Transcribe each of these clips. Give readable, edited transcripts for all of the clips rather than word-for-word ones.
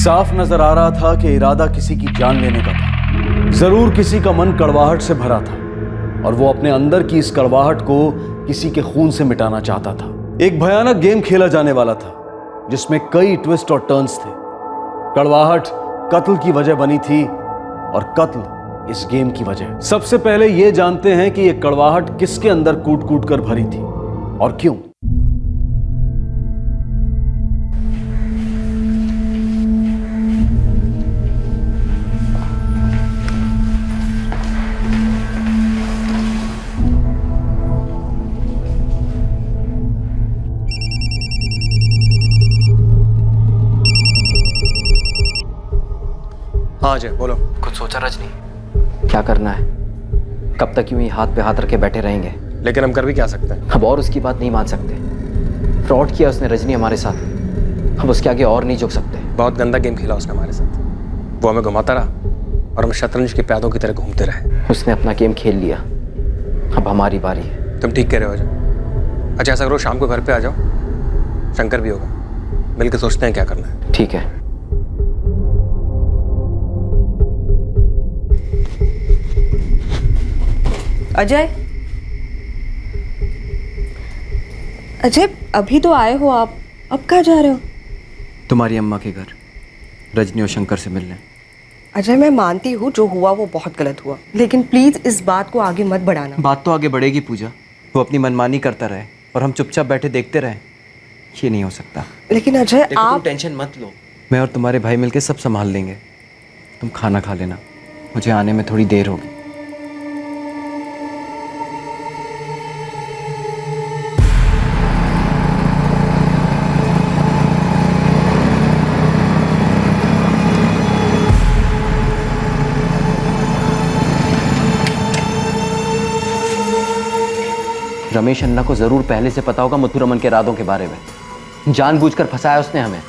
साफ नजर आ रहा था कि इरादा किसी की जान लेने का था। जरूर किसी का मन कड़वाहट से भरा था और वो अपने अंदर की इस कड़वाहट को किसी के खून से मिटाना चाहता था। एक भयानक गेम खेला जाने वाला था जिसमें कई ट्विस्ट और टर्न्स थे। कड़वाहट कत्ल की वजह बनी थी और कत्ल इस गेम की वजह। सबसे पहले यह जानते हैं कि यह कड़वाहट किसके अंदर कूट कूट कर भरी थी और क्यों। हाँ अजय बोलो। कुछ सोचा रजनी? क्या करना है? कब तक यूं ही हाथ पे हाथ रखे बैठे रहेंगे? लेकिन हम कर भी क्या सकते हैं? अब और उसकी बात नहीं मान सकते। फ्रॉड किया उसने रजनी हमारे साथ, अब उसके आगे और नहीं झुक सकते। बहुत गंदा गेम खेला उसने हमारे साथ। वो हमें घुमाता रहा और हम शतरंज के प्यादों की तरह घूमते रहे। उसने अपना गेम खेल लिया, अब हमारी बारी है। तुम ठीक कह रहे हो अजय। अच्छा ऐसा करो, शाम को घर पे आ जाओ, शंकर भी होगा, मिलकर सोचते हैं क्या करना है। ठीक है। अजय, अजय अभी तो आए हो आप, अब कहाँ जा रहे हो? तुम्हारी अम्मा के घर, रजनी और शंकर से मिलने। अजय मैं मानती हूँ जो हुआ वो बहुत गलत हुआ, लेकिन प्लीज इस बात को आगे मत बढ़ाना। बात तो आगे बढ़ेगी पूजा। वो अपनी मनमानी करता रहे और हम चुपचाप बैठे देखते रहे, ये नहीं हो सकता। लेकिन अजय आप तुम टेंशन मत लो, मैं और तुम्हारे भाई मिलके सब संभाल लेंगे। तुम खाना खा लेना, मुझे आने में थोड़ी देर होगी। रमेश अन्ना को जरूर पहले से पता होगा मुथुरमन के इरादों के बारे में। जानबूझकर फंसाया उसने हमें।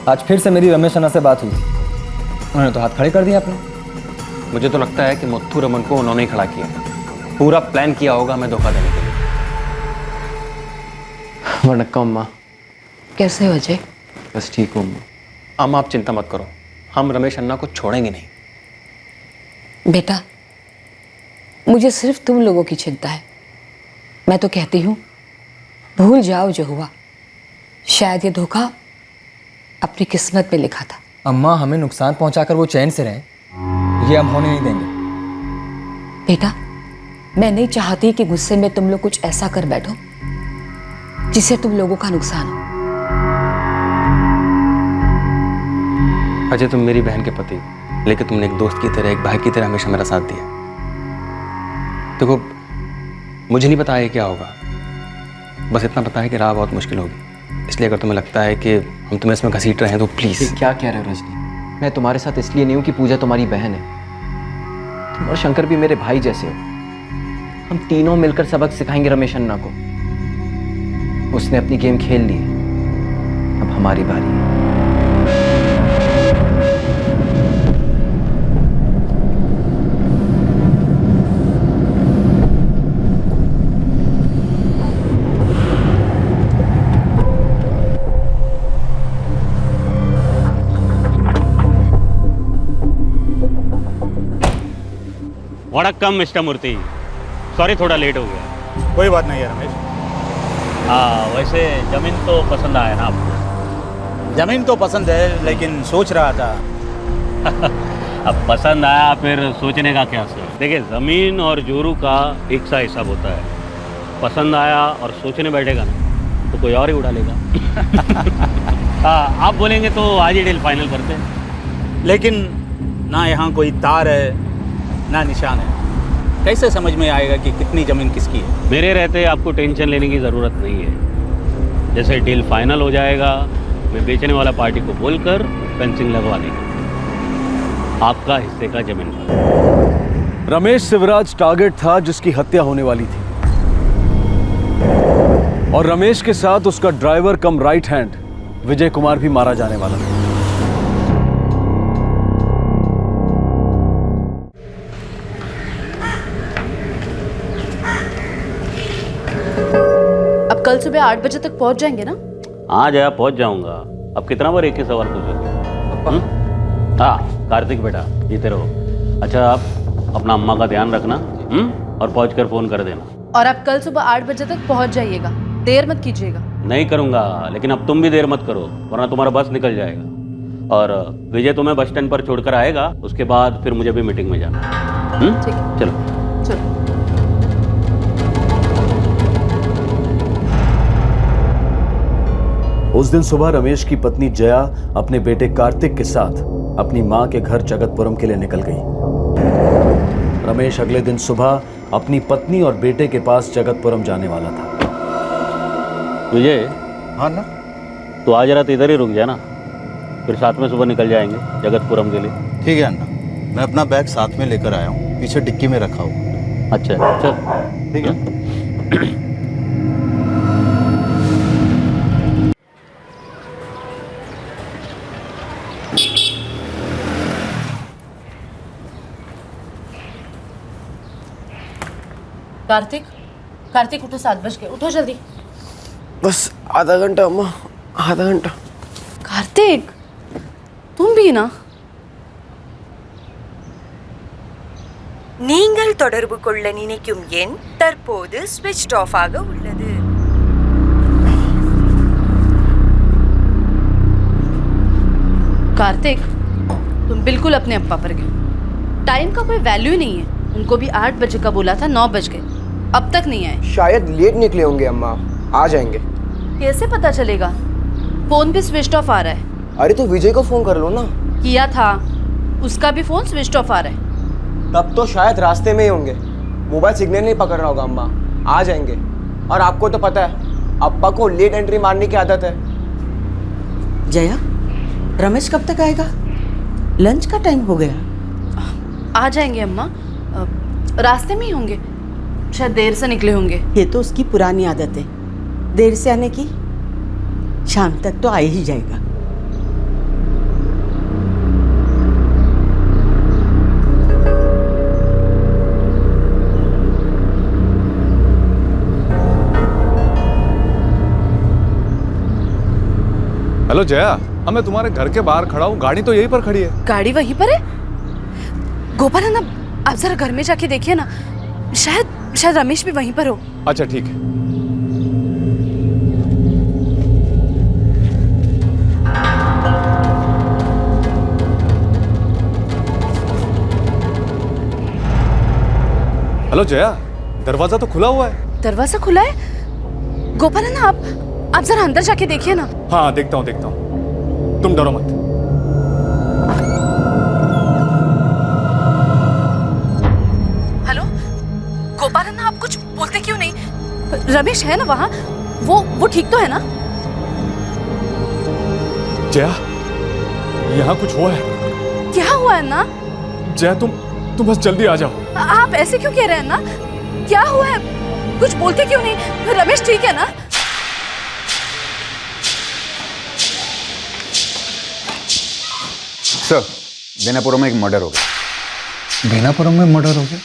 आज फिर से मेरी रमेश अन्ना से बात हुई थी, उन्होंने तो हाथ खड़े कर दिए आपने। मुझे तो लगता है कि मुथुरमन को उन्होंने ही खड़ा किया, पूरा प्लान किया होगा हमें धोखा देने के लिए। वणक्कम अम्मा। कैसे हो अजय? बस ठीक हूँ अम्मा। अम्मा आप चिंता मत करो, हम रमेश अन्ना को छोड़ेंगे नहीं। बेटा, मुझे सिर्फ तुम लोगों की चिंता है। मैं तो कहती हूँ भूल जाओ जो हुआ। शायद ये धोखा अपनी किस्मत में लिखा था। अम्मा हमें नुकसान पहुंचाकर वो चैन से रहें, ये हम होने नहीं देंगे। बेटा, मैं नहीं चाहती कि गुस्से में तुम लोग कुछ ऐसा कर बैठो जिससे तुम लोगों का नुकसान हो। अजय तुम मेरी बहन के पति, लेकिन तुमने एक दोस्त की तरह, एक भाई की तरह हमेशा मेरा साथ दिया। देखो मुझे नहीं पता है क्या होगा, बस इतना पता है कि राह बहुत मुश्किल होगी। इसलिए अगर तुम्हें लगता है कि हम तुम्हें इसमें घसीट रहे हैं तो प्लीज। क्या कह रहे हो रजनी? मैं तुम्हारे साथ इसलिए नहीं हूं कि पूजा तुम्हारी बहन है। तुम और शंकर भी मेरे भाई जैसे हो। हम तीनों मिलकर सबक सिखाएंगे रमेश अन्ना को। उसने अपनी गेम खेल ली है, अब हमारी बारी है। वणक्कम मिस्टर मूर्ति, सॉरी थोड़ा लेट हो गया। कोई बात नहीं है रमेश। हाँ वैसे ज़मीन तो पसंद आया ना आपको? ज़मीन तो पसंद है, लेकिन सोच रहा था। अब पसंद आया फिर सोचने का क्या सर? देखिए ज़मीन और जोरू का एक सा हिसाब होता है। पसंद आया और सोचने बैठेगा ना तो कोई और ही उड़ा लेगा। हाँ आप बोलेंगे तो आज ही डील फाइनल करते हैं। लेकिन ना यहाँ कोई तार है ना निशान है, कैसे समझ में आएगा कि कितनी ज़मीन किसकी है? मेरे रहते आपको टेंशन लेने की ज़रूरत नहीं है। जैसे डील फाइनल हो जाएगा, मैं बेचने वाला पार्टी को बोलकर फेंसिंग लगवा देंगे आपका हिस्से का जमीन पर। रमेश शिवराज टारगेट था जिसकी हत्या होने वाली थी और रमेश के साथ उसका ड्राइवर कम राइट हैंड विजय कुमार भी मारा जाने वाला था। अब कल सुबह 8 बजे तक पहुंच जाएंगे ना? हाँ जया पहुंच जाऊंगा। अब कितना बार एक ही सवाल पूछोगे? अब्बा। हाँ कार्तिक बेटा जीते रहो। अच्छा आप अपना अम्मा का ध्यान रखना और पहुँच कर फ़ोन कर देना। और आप कल सुबह 8 बजे तक पहुंच जाइएगा, देर मत कीजिएगा। नहीं करूँगा, लेकिन अब तुम भी देर मत करो वरना तुम्हारा बस निकल जाएगा। और विजय तुम्हें बस स्टैंड पर छोड़कर आएगा, उसके बाद फिर मुझे भी मीटिंग में जाना। ठीक है, चलो। चलो। उस दिन सुबह रमेश की पत्नी जया अपने बेटे कार्तिक के साथ अपनी मां के घर जगतपुरम के लिए निकल गई। रमेश अगले दिन सुबह अपनी पत्नी और बेटे के पास जगतपुरम जाने वाला था। विजय, हाँ ना, तो आज रात इधर ही रुक जाना, फिर साथ में सुबह निकल जाएंगे जगतपुरम के लिए। ठीक है अन्ना, मैं अपना बैग साथ में लेकर आया हूँ, पीछे डिक्की में रखा हुआ। अच्छा चल ठीक है। कार्तिक, कार्तिक उठो, 7 बज गए, उठो जल्दी। बस आधा घंटा अम्मा, आधा घंटा। कार्तिक तुम भी ना। நீங்கள் தொடர்பு கொள்ள நினைக்கும் எண் தற்போது ஸ்விட்ச் ஆஃப் ஆக உள்ளது। कार्तिक तुम बिल्कुल अपने अप्पा पर गए। टाइम का कोई वैल्यू ही नहीं है। उनको भी 8 बजे का बोला था, 9 बज गए, अब तक नहीं आए। शायद लेट निकले होंगे अम्मा, आ जाएंगे। कैसे पता चलेगा? फोन भी स्विच ऑफ आ रहा है। अरे तो विजय को फोन कर लो ना। किया था, उसका भी फोन स्विच ऑफ आ रहा है। तब तो शायद रास्ते में ही होंगे, मोबाइल सिग्नल नहीं पकड़ रहा होगा अम्मा, आ जाएंगे। और आपको तो पता है अप्पा को लेट एंट्री मारने की आदत है। जया, रमेश कब तक आएगा? लंच का टाइम हो गया। आ जाएंगे अम्मा, रास्ते में ही होंगे, शायद देर से निकले होंगे। ये तो उसकी पुरानी आदत है, देर से आने की। शाम तक तो आ ही जाएगा। हेलो जया, अब मैं तुम्हारे घर के बाहर खड़ा हूँ, गाड़ी तो यहीं पर खड़ी है। गाड़ी वहीं पर है? गोपाल है ना, आप जरा घर में जाके देखिए ना, शायद रमेश भी वहीं पर हो। अच्छा ठीक है। हेलो जया, दरवाजा तो खुला हुआ है। दरवाजा खुला है? गोपाल है ना, आप जरा अंदर जाके देखिए ना। हाँ देखता हूँ, तुम डरो मत। हेलो गोपाल है ना, आप कुछ बोलते क्यों नहीं? रमेश है ना वहाँ, वो ठीक तो है ना? जया, यहाँ कुछ हुआ है। क्या हुआ है ना? जया तुम बस जल्दी आ जाओ। आप ऐसे क्यों कह रहे हैं ना? क्या हुआ है? कुछ बोलते क्यों नहीं? रमेश ठीक है ना? सर, बेनापुरम में एक मर्डर हो गया। बेनापुरम में मर्डर हो गया?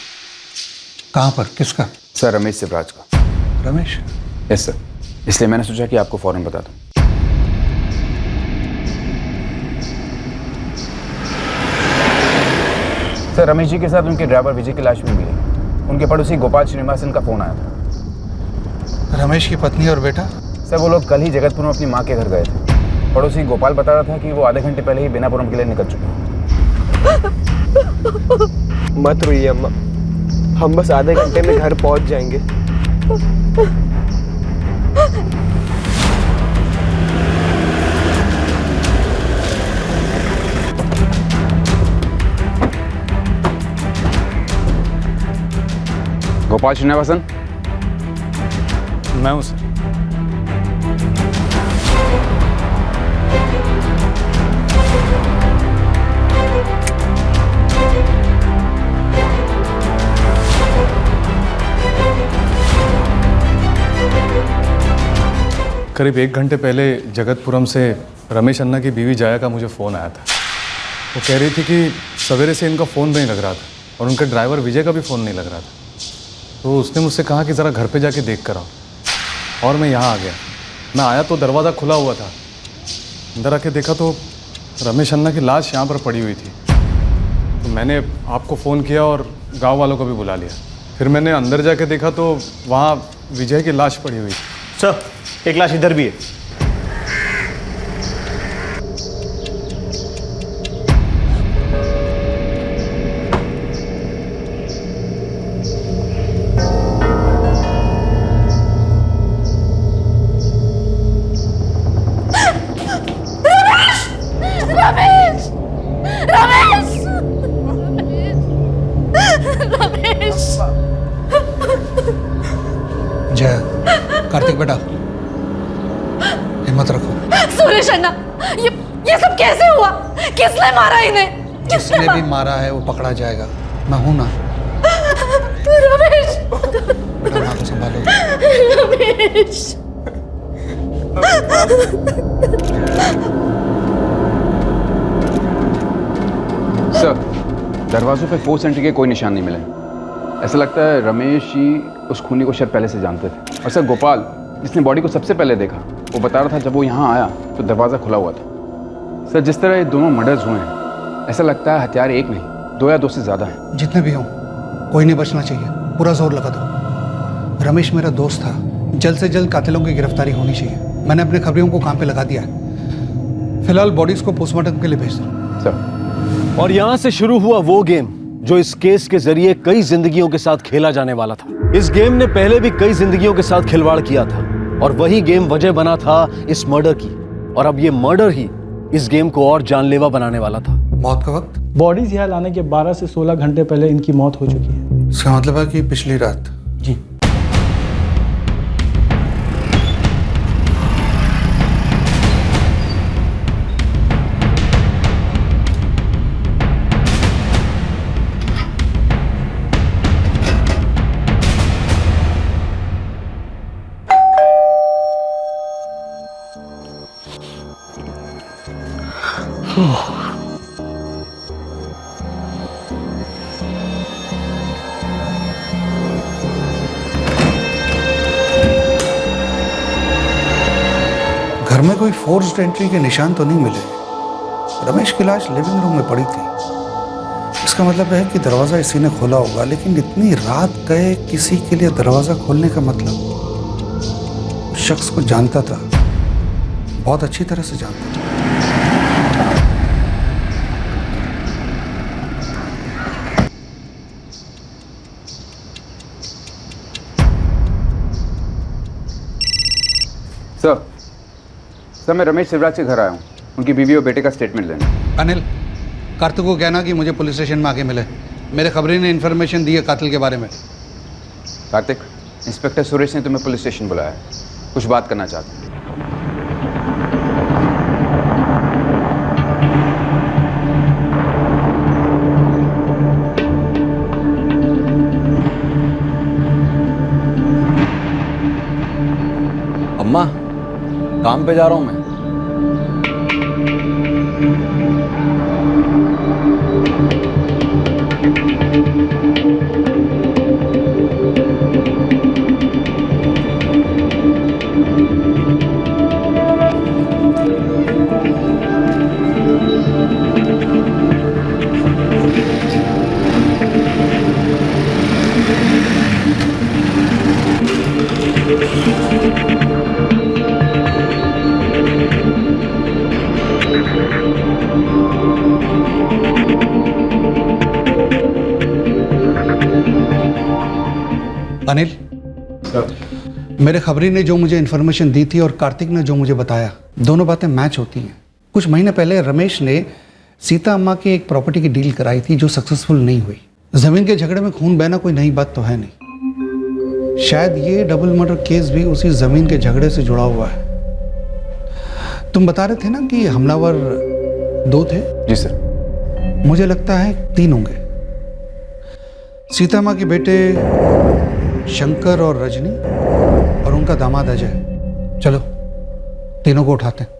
कहाँ पर, किसका? सर रमेश शिवराज का। रमेश? यस सर, इसलिए मैंने सोचा कि आपको फौरन बता दूं। सर रमेश जी के साथ उनके ड्राइवर विजय की लाश भी मिली। उनके पड़ोसी गोपाल श्रीनिवासन का फोन आया था। रमेश की पत्नी और बेटा? सर वो लोग कल ही जगतपुर में अपनी माँ के घर गए थे। पड़ोसी गोपाल बता रहा था कि वो आधे घंटे पहले ही बेनापुरम के लिए निकल चुके हैं। मत रोइए अम्मा, हम बस आधे घंटे में घर पहुंच जाएंगे। गोपाल श्रीनिवासन? मैं हूँ सर। करीब 1 घंटे पहले जगतपुरम से रमेश अन्ना की बीवी जया का मुझे फ़ोन आया था। वो कह रही थी कि सवेरे से इनका फ़ोन नहीं लग रहा था और उनका ड्राइवर विजय का भी फ़ोन नहीं लग रहा था। तो उसने मुझसे कहा कि ज़रा घर पे जाके देख कर आओ। और मैं यहाँ आ गया। मैं आया तो दरवाज़ा खुला हुआ था। अंदर आके देखा तो रमेश अन्ना की लाश यहाँ पर पड़ी हुई थी, तो मैंने आपको फ़ोन किया और गांव वालों को भी बुला लिया। फिर मैंने अंदर जाके देखा तो वहाँ विजय की लाश पड़ी हुई थी। सर, एक लाश इधर भी है। रमेश! रमेश! रमेश! जय, कार्तिक बेटा, हिम्मत रखो। सुरेश अन्ना, ये सब कैसे हुआ? किसने मारा इन्हें? जिसने भी मारा है वो पकड़ा जाएगा। मैं हूं ना। रमेश! बेटा माँ को संभालो। रमेश! सर, दरवाजों पे फोर्स एंट्री के कोई निशान नहीं मिले। ऐसा लगता है रमेश जी उस खूनी को शायद पहले से जानते थे। और सर, गोपाल जिसने बॉडी को सबसे पहले देखा, वो बता रहा था जब वो यहाँ आया तो दरवाज़ा खुला हुआ था। सर, जिस तरह ये दोनों मर्डर्स हुए हैं, ऐसा लगता है हथियार एक नहीं, 2 या 2 से ज़्यादा हैं। जितने भी हों, कोई नहीं बचना चाहिए। पूरा जोर लगा दो। रमेश मेरा दोस्त था। जल्द से जल्द कातिलों की गिरफ्तारी होनी चाहिए। मैंने अपने खबरियों को काम पे लगा दिया है। फिलहाल बॉडीज को पोस्टमार्टम के लिए भेज दो। सर। और यहां से शुरू हुआ वो गेम जो इस केस के जरिए कई जिंदगियों के साथ खेला जाने वाला था। इस गेम ने पहले भी कई जिंदगियों के साथ खिलवाड़ किया था और वही गेम वजह बना था इस मर्डर की। और अब ये मर्डर ही इस गेम को और जानलेवा बनाने वाला था। मौत का वक्त? बॉडीज यहाँ लाने के 12 से 16 घंटे पहले इनकी मौत हो चुकी है। इसका मतलब है कि पिछली रात? जी। घर में कोई फोर्स्ड एंट्री के निशान तो नहीं मिले। रमेश की लाश लिविंग रूम में पड़ी थी। इसका मतलब है कि दरवाज़ा इसी ने खोला होगा। लेकिन इतनी रात गए किसी के लिए दरवाज़ा खोलने का मतलब, उस शख्स को जानता था, बहुत अच्छी तरह से जानता था। सर, मैं रमेश शिवराज के घर आया हूँ, उनकी बीवी और बेटे का स्टेटमेंट लेने। अनिल, कार्तिक को कहना कि मुझे पुलिस स्टेशन में आके मिले। मेरे खबरी ने इन्फॉर्मेशन दी है कातिल के बारे में। कार्तिक, इंस्पेक्टर सुरेश ने तुम्हें पुलिस स्टेशन बुलाया है, कुछ बात करना चाहते हैं। अम्मा, काम पे जा रहा हूँ मैं। अनिल, मेरे खबरी ने जो मुझे इन्फॉर्मेशन दी थी और कार्तिक ने जो मुझे बताया, दोनों बातें मैच होती हैं। कुछ महीने पहले रमेश ने सीता अम्मा की एक प्रॉपर्टी की डील कराई थी जो सक्सेसफुल नहीं हुई। जमीन के झगड़े में खून बहना कोई नई बात तो है नहीं। शायद ये डबल मर्डर केस भी उसी जमीन के झगड़े से जुड़ा हुआ है। तुम बता रहे थे ना कि हमलावर 2 थे? जी सर। मुझे लगता है 3 होंगे। सीता माँ के बेटे शंकर और रजनी और उनका दामाद अजय। चलो तीनों को उठाते हैं।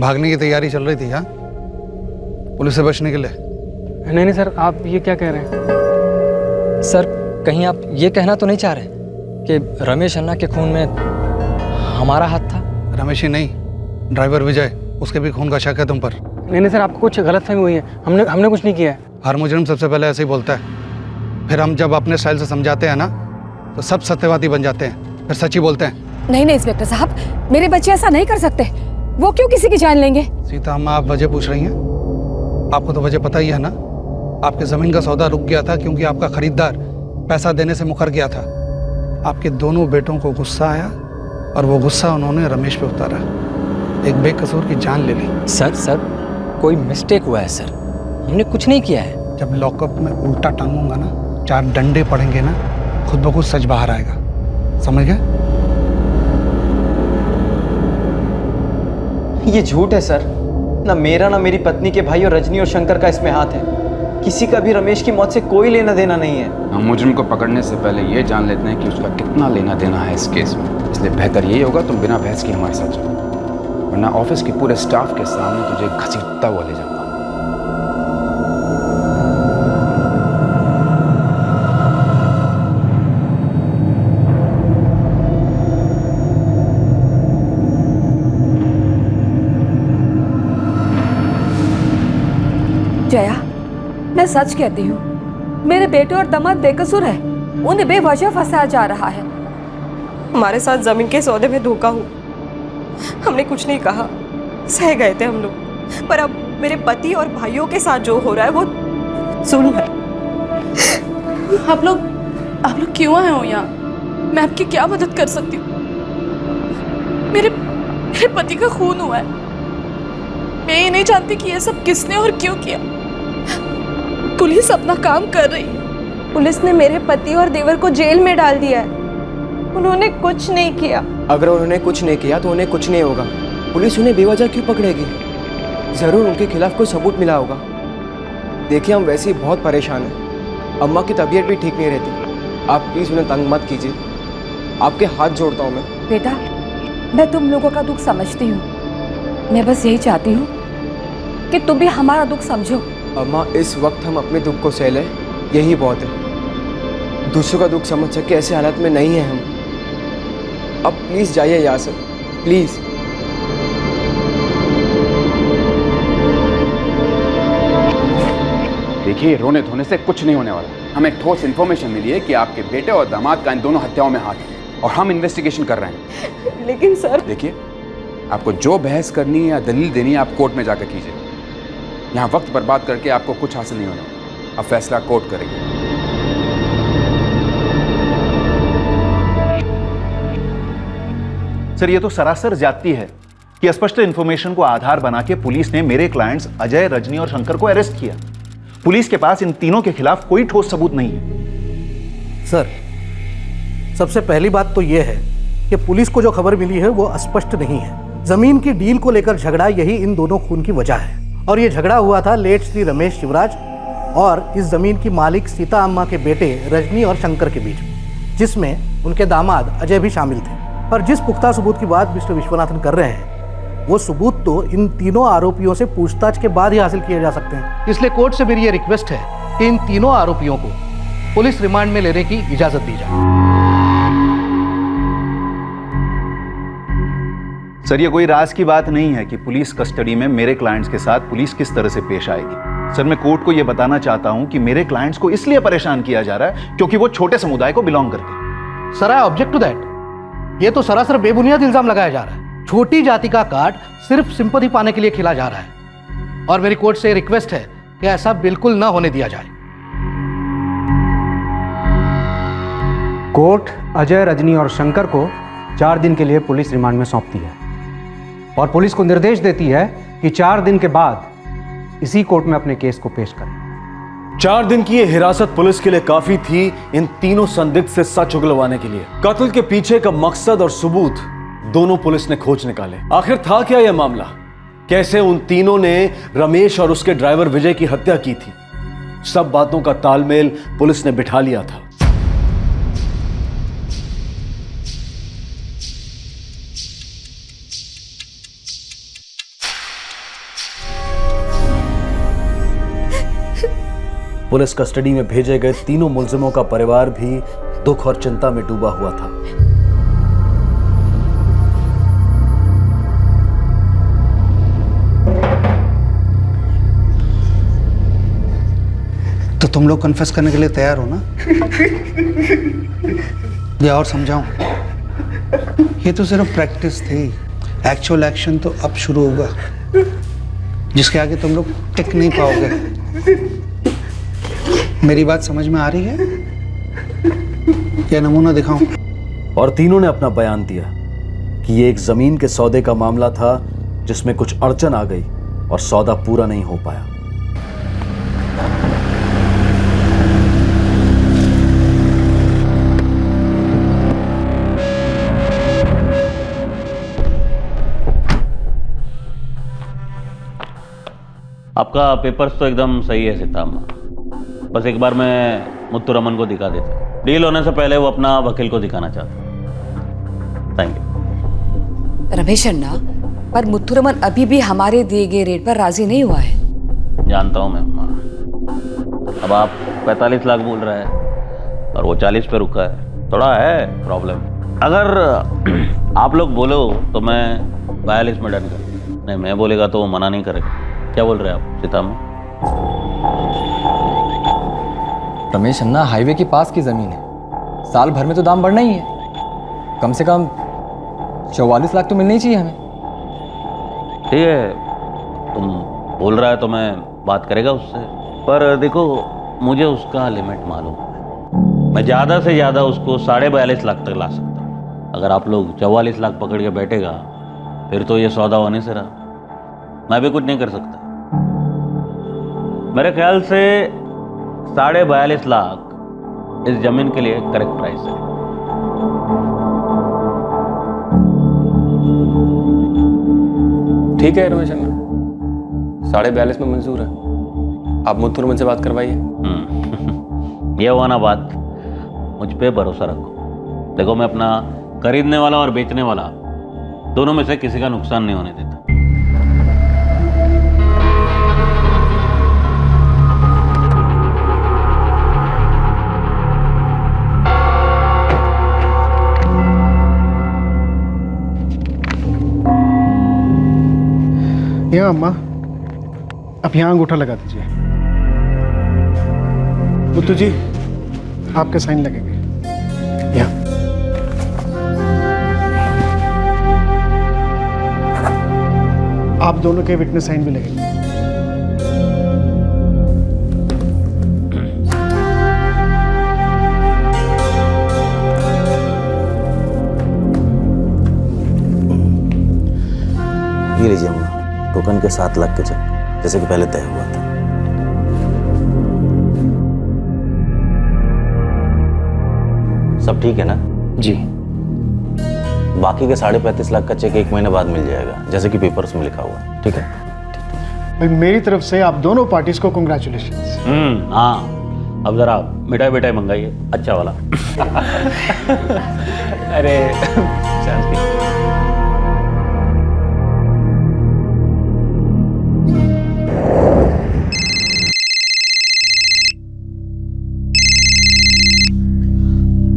भागने की तैयारी चल रही थी हाँ, पुलिस से बचने के लिए? नहीं नहीं सर, आप ये क्या कह रहे हैं? सर कहीं आप ये कहना तो नहीं चाह रहे कि रमेश अन्ना के खून में हमारा हाथ था? रमेश ही नहीं, ड्राइवर विजय, उसके भी खून का शक है तुम पर। नहीं नहीं सर, आपको कुछ गलतफहमी हुई है, हमने कुछ नहीं किया है। हर मुजरिम सबसे पहले ऐसे ही बोलता है, फिर हम जब अपने स्टाइल से समझाते हैं ना तो सब सत्यवादी बन जाते हैं, फिर सच ही बोलते हैं। नहीं नहीं इंस्पेक्टर साहब, मेरे बच्चे ऐसा नहीं कर सकते। वो क्यों किसी की जान लेंगे? सीता अम्मा, आप वजह पूछ रही हैं? आपको तो वजह पता ही है ना। आपके ज़मीन का सौदा रुक गया था क्योंकि आपका खरीदार पैसा देने से मुकर गया था। आपके दोनों बेटों को गुस्सा आया और वो गुस्सा उन्होंने रमेश पे उतारा, एक बेकसूर की जान ले ली। सर कोई मिस्टेक हुआ है सर, हमने कुछ नहीं किया है। जब लॉकअप में उल्टा टांगूंगा ना, 4 डंडे पड़ेंगे ना, खुद ब खुद सच बाहर आएगा, समझ गए? ये झूठ है सर। ना मेरा ना मेरी पत्नी के भाई और रजनी और शंकर का इसमें हाथ है। किसी का भी रमेश की मौत से कोई लेना देना नहीं है। हम मुजरिम को पकड़ने से पहले ये जान लेते हैं कि उसका कितना लेना देना है इस केस में। इसलिए बेहतर यही होगा तुम बिना बहस के हमारे साथ चलो, वरना ऑफिस के पूरे स्टाफ के सामने तुझे घसीटता हुआ ले जाऊंगा। जया, मैं सच कहती हूँ, मेरे बेटे और दामाद बेकसूर है, उन्हें बेवजह फंसाया जा रहा है। हमारे साथ जमीन के सौदे में धोखा हुआ, हमने कुछ नहीं कहा, सह गए थे हम लोग। पर अब मेरे पति और भाइयों के साथ जो हो रहा है वो जुल्म है। आप लोग क्यों आए हो यहाँ? मैं आपकी क्या मदद कर सकती हूँ? मेरे पति का खून हुआ है। मैं ये नहीं जानती कि ये सब किसने और क्यों किया। पुलिस अपना काम कर रही है। पुलिस ने मेरे पति और देवर को जेल में डाल दिया है, उन्होंने कुछ नहीं किया। अगर उन्होंने कुछ नहीं किया तो उन्हें कुछ नहीं होगा। पुलिस उन्हें बेवजह क्यों पकड़ेगी? ज़रूर उनके खिलाफ कोई सबूत मिला होगा। देखिए, हम वैसे ही बहुत परेशान हैं, अम्मा की तबीयत भी ठीक नहीं रहती। आप प्लीज़ उन्हें तंग मत कीजिए, आपके हाथ जोड़ता हूँ मैं। बेटा, मैं तुम लोगों का दुख समझती हूँ, मैं बस यही चाहती हूँ कि तुम भी हमारा दुख समझो। अम्मा, इस वक्त हम अपने दुख को सह लें, यही बहुत है। दूसरों का दुख समझ सके ऐसे हालत में नहीं है हम। अब प्लीज़ जाइए यहाँ से, प्लीज़। देखिए, रोने धोने से कुछ नहीं होने वाला। हमें ठोस इन्फॉर्मेशन मिली है कि आपके बेटे और दामाद का इन दोनों हत्याओं में हाथ है और हम इन्वेस्टिगेशन कर रहे हैं। लेकिन सर, देखिए, आपको जो बहस करनी है या दलील देनी है आप कोर्ट में जाकर कीजिए। यहाँ वक्त बर्बाद करके आपको कुछ हासिल नहीं होना। अब फैसला कोर्ट करेगी। सर, ये तो सरासर ज्यादती है कि स्पष्ट इन्फॉर्मेशन को आधार बना के पुलिस ने मेरे क्लाइंट्स अजय, रजनी और शंकर को अरेस्ट किया। पुलिस के पास इन तीनों के खिलाफ कोई ठोस सबूत नहीं है। सर, सबसे पहली बात तो यह है कि पुलिस को जो खबर मिली है वो स्पष्ट नहीं है। जमीन की डील को लेकर झगड़ा यही इन दोनों खून की वजह है, और ये झगड़ा हुआ था लेट श्री रमेश शिवराज और इस जमीन की मालिक सीता अम्मा के बेटे रजनी और शंकर के बीच, जिसमें उनके दामाद अजय भी शामिल थे। पर जिस पुख्ता सबूत की बात मिस्टर विश्वनाथन कर रहे हैं, वो सबूत तो इन तीनों आरोपियों से पूछताछ के बाद ही हासिल किए जा सकते हैं। इसलिए कोर्ट से मेरी ये रिक्वेस्ट है कि इन तीनों आरोपियों को पुलिस रिमांड में लेने की इजाजत दी जाए। सर, ये कोई राज की बात नहीं है कि पुलिस कस्टडी में मेरे क्लाइंट्स के साथ पुलिस किस तरह से पेश आएगी। सर, मैं कोर्ट को यह बताना चाहता हूं कि मेरे क्लाइंट्स को इसलिए परेशान किया जा रहा है क्योंकि वो छोटे समुदाय को बिलोंग करते हैं। Sir, I object to that. ये तो सरासर बेबुनियाद इल्जाम लगाया जा रहा है। छोटी जाति का कार्ड सिर्फ सिंपैथी पाने के लिए खेला जा रहा है, और मेरी कोर्ट से रिक्वेस्ट है कि ऐसा बिल्कुल ना होने दिया जाए। कोर्ट अजय, रजनी और शंकर को 4 दिन के लिए पुलिस रिमांड में सौंपती है और पुलिस को निर्देश देती है कि 4 दिन के बाद इसी कोर्ट में अपने केस को पेश करें। 4 दिन की ये हिरासत पुलिस के लिए काफी थी इन तीनों संदिग्ध से सच उगलवाने के लिए। कत्ल के पीछे का मकसद और सबूत दोनों पुलिस ने खोज निकाले। आखिर था क्या यह मामला? कैसे उन तीनों ने रमेश और उसके ड्राइवर विजय की हत्या की थी? सब बातों का तालमेल पुलिस ने बिठा लिया था। पुलिस कस्टडी में भेजे गए तीनों मुलजिमों का परिवार भी दुख और चिंता में डूबा हुआ था। तो तुम लोग कन्फेस करने के लिए तैयार हो ना? या और समझाऊं? ये तो सिर्फ प्रैक्टिस थी, एक्चुअल एक्शन तो अब शुरू होगा, जिसके आगे तुम लोग टिक नहीं पाओगे। मेरी बात समझ में आ रही है? या नमूना दिखाऊं? और तीनों ने अपना बयान दिया कि ये एक जमीन के सौदे का मामला था जिसमें कुछ अड़चन आ गई और सौदा पूरा नहीं हो पाया। आपका पेपर्स तो एकदम सही है सीताम्मा, बस एक बार मैं मुत्तू रमन को दिखा देता। डील होने से पहले वो अपना वकील को दिखाना चाहता। Thank you. रमेश अन्ना, पर मुत्तू रमन अभी भी हमारे दिए गए रेट पर राजी नहीं हुआ है। जानता हूँ मैं अम्मा। अब आप 45 लाख बोल रहे हैं और वो 40 पे रुका है, थोड़ा है प्रॉब्लम। अगर आप लोग बोलो तो मैं 42 में डन कर, नहीं मैं बोलेगा तो वो मना नहीं करेगा। क्या बोल रहे हैं आप सीताम्मा? रमेश अन्ना, हाईवे के पास की ज़मीन है, साल भर में तो दाम बढ़ना ही है। कम से कम 44 लाख तो मिलने ही चाहिए हमें। ठीक है, तुम बोल रहा है तो मैं बात करेगा उससे, पर देखो मुझे उसका लिमिट मालूम है। मैं ज़्यादा से ज़्यादा उसको 42.5 लाख तक ला सकता हूँ। अगर आप लोग 44 लाख पकड़ के बैठेगा फिर तो ये सौदा होने से रहा, मैं भी कुछ नहीं कर सकता। मेरे ख्याल से 42.5 लाख इस जमीन के लिए करेक्ट प्राइस है। ठीक है रमेश अन्ना, 42.5 में मंजूर है। आप मुत्तू रमन से बात करवाइए। ये हुआ ना बात, मुझ पे भरोसा रखो। देखो मैं अपना खरीदने वाला और बेचने वाला दोनों में से किसी का नुकसान नहीं होने देता। यहाँ अम्मा, अब यहाँ अंगूठा लगा दीजिए। मुत्तू जी, आपके साइन लगेंगे यहाँ। आप दोनों के विटनेस साइन भी लगेंगे। ये लीजिए अम्मा, टोकन के 7 लाख के चेक, जैसे कि पहले तय हुआ था। सब ठीक है ना? जी। बाकी के 35.5 लाख का चेक 1 महीने बाद मिल जाएगा, जैसे कि पेपर्स में लिखा हुआ है। ठीक है? भाई मेरी तरफ से आप दोनों पार्टीज को कांग्रेचुलेशन। हाँ, अब जरा मिठाई मिठाई मंगाइए, अच्छा वाला। अरे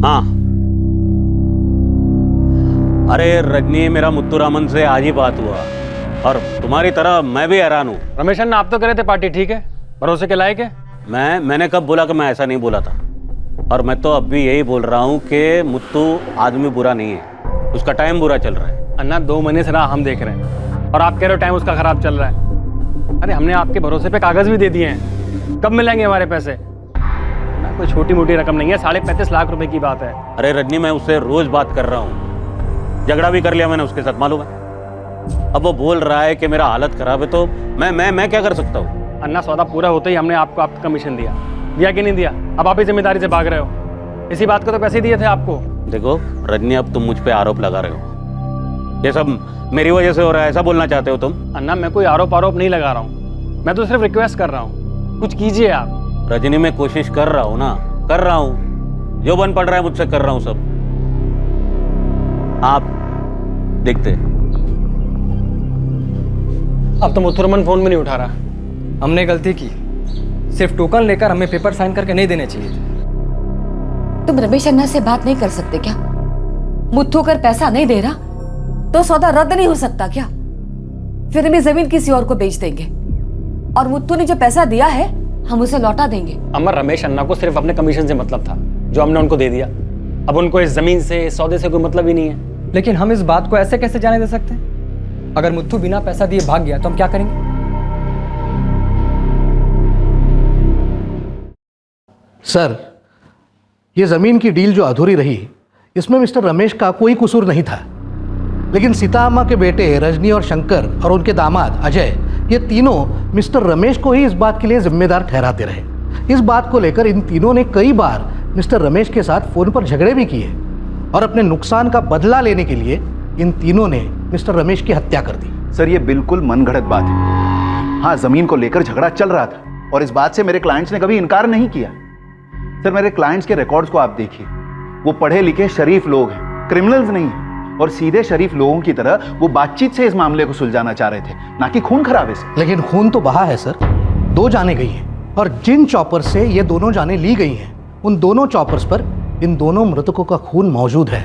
हाँ, अरे रजनी, मेरा मुत्तू रमन से आज ही बात हुआ और तुम्हारी तरह मैं भी हैरान हूँ। रमेश अन्ना, आप तो करे थे पार्टी ठीक है, भरोसे के लायक है। मैंने कब बोला कि मैं ऐसा नहीं बोला था? और मैं तो अब भी यही बोल रहा हूँ कि मुत्तू आदमी बुरा नहीं है, उसका टाइम बुरा चल रहा है। अन्ना, 2 महीने से राह हम देख रहे हैं और आप कह रहे हो टाइम उसका खराब चल रहा है। अरे हमने आपके भरोसे पे कागज भी दे दिए हैं, कब मिलेंगे हमारे पैसे? कोई छोटी मोटी रकम नहीं है, 35.5 लाख रुपए की बात है। अरे रजनी, मैं उससे रोज बात कर रहा हूँ, झगड़ा भी कर लिया मैंने उसके साथ, मालूम है। अब वो बोल रहा है कि मेरा हालत खराब है, तो मैं क्या कर सकता हूँ? अन्ना, सौदा पूरा होते ही हमने आपको आपका कमीशन दिया कि नहीं दिया? अब आप ही जिम्मेदारी से भाग रहे हो। इसी बात को तो पैसे दिए थे आपको। देखो रजनी, अब तुम मुझ पे आरोप लगा रहे हो, ये सब मेरी वजह से हो रहा है, ऐसा बोलना चाहते हो तुम? अन्ना, मैं कोई आरोप नहीं लगा रहा हूँ, मैं तो सिर्फ रिक्वेस्ट कर रहा हूँ, कुछ कीजिए आप। रजनी, मैं कोशिश कर रहा हूँ ना, कर रहा हूँ, जो बन पड़ रहा है मुझसे कर रहा हूँ सब। आप देखते। अब तो मुत्तू रमन फोन भी नहीं उठा रहा। हमने गलती की, सिर्फ टोकन लेकर हमें पेपर साइन करके नहीं देने चाहिए। तुम रमेश अन्ना से बात नहीं कर सकते क्या? मुत्थू अगर पैसा नहीं दे रहा तो सौदा रद्द नहीं हो सकता क्या? फिर हमें जमीन किसी और को बेच देंगे और मुत्थू ने जो पैसा दिया है हम उसे लौटा देंगे। अमर, रमेश अन्ना को सिर्फ अपने कमीशन से मतलब था जो हमने उनको दे दिया। अब उनको इस जमीन से, इस सौदे से कोई मतलब ही नहीं है। लेकिन हम इस बात को ऐसे कैसे जाने दे सकते हैं? अगर मुत्थू बिना पैसा दिए भाग गया तो हम क्या करेंगे? सर, ये जमीन की डील जो अधूरी रही, इसमें मिस्टर रमेश का कोई कसूर नहीं था। लेकिन सीता अम्मा के बेटे रजनी और शंकर और उनके दामाद अजय, ये तीनों मिस्टर रमेश को ही इस बात के लिए जिम्मेदार ठहराते रहे। इस बात को लेकर इन तीनों ने कई बार मिस्टर रमेश के साथ फोन पर झगड़े भी किए और अपने नुकसान का बदला लेने के लिए इन तीनों ने मिस्टर रमेश की हत्या कर दी। सर, ये बिल्कुल मनगढ़ंत बात है। हाँ, जमीन को लेकर झगड़ा चल रहा था और इस बात से मेरे क्लाइंट्स ने कभी इनकार नहीं किया। सर, मेरे क्लाइंट्स के रिकॉर्ड्स को आप देखिए, वो पढ़े लिखे शरीफ लोग हैं, क्रिमिनल्स नहीं हैं। और सीधे शरीफ लोगों की तरह वो बातचीत से इस मामले को सुलझाना चाह रहे थे, ना कि खून खराबे से। लेकिन खून तो बहा है सर, 2 जाने गई हैं और जिन चॉपर से ये दोनों जाने ली गई हैं उन दोनों चॉपर्स पर इन दोनों मृतकों का खून मौजूद है।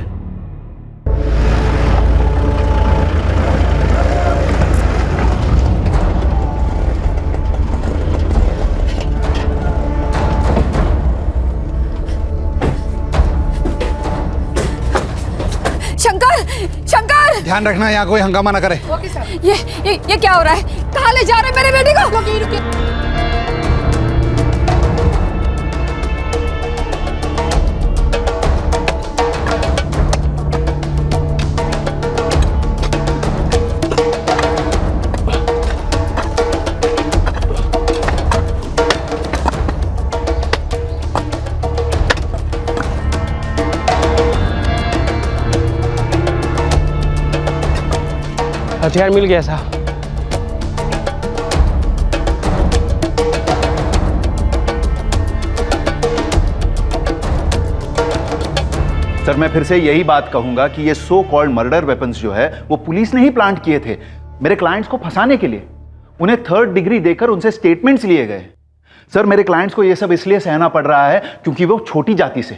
शंकर, ध्यान रखना यहाँ कोई हंगामा ना करे। ये क्या हो रहा है? कहाँ ले जा रहे हैं मेरे बेटे को? हथियार मिल गया साहब। सर, मैं फिर से यही बात कहूंगा कि ये सो कॉल्ड मर्डर वेपन्स जो है वो पुलिस ने ही प्लांट किए थे मेरे क्लाइंट्स को फंसाने के लिए। उन्हें 3rd डिग्री देकर उनसे स्टेटमेंट्स लिए गए। सर, मेरे क्लाइंट्स को यह सब इसलिए सहना पड़ रहा है क्योंकि वो छोटी जाति से।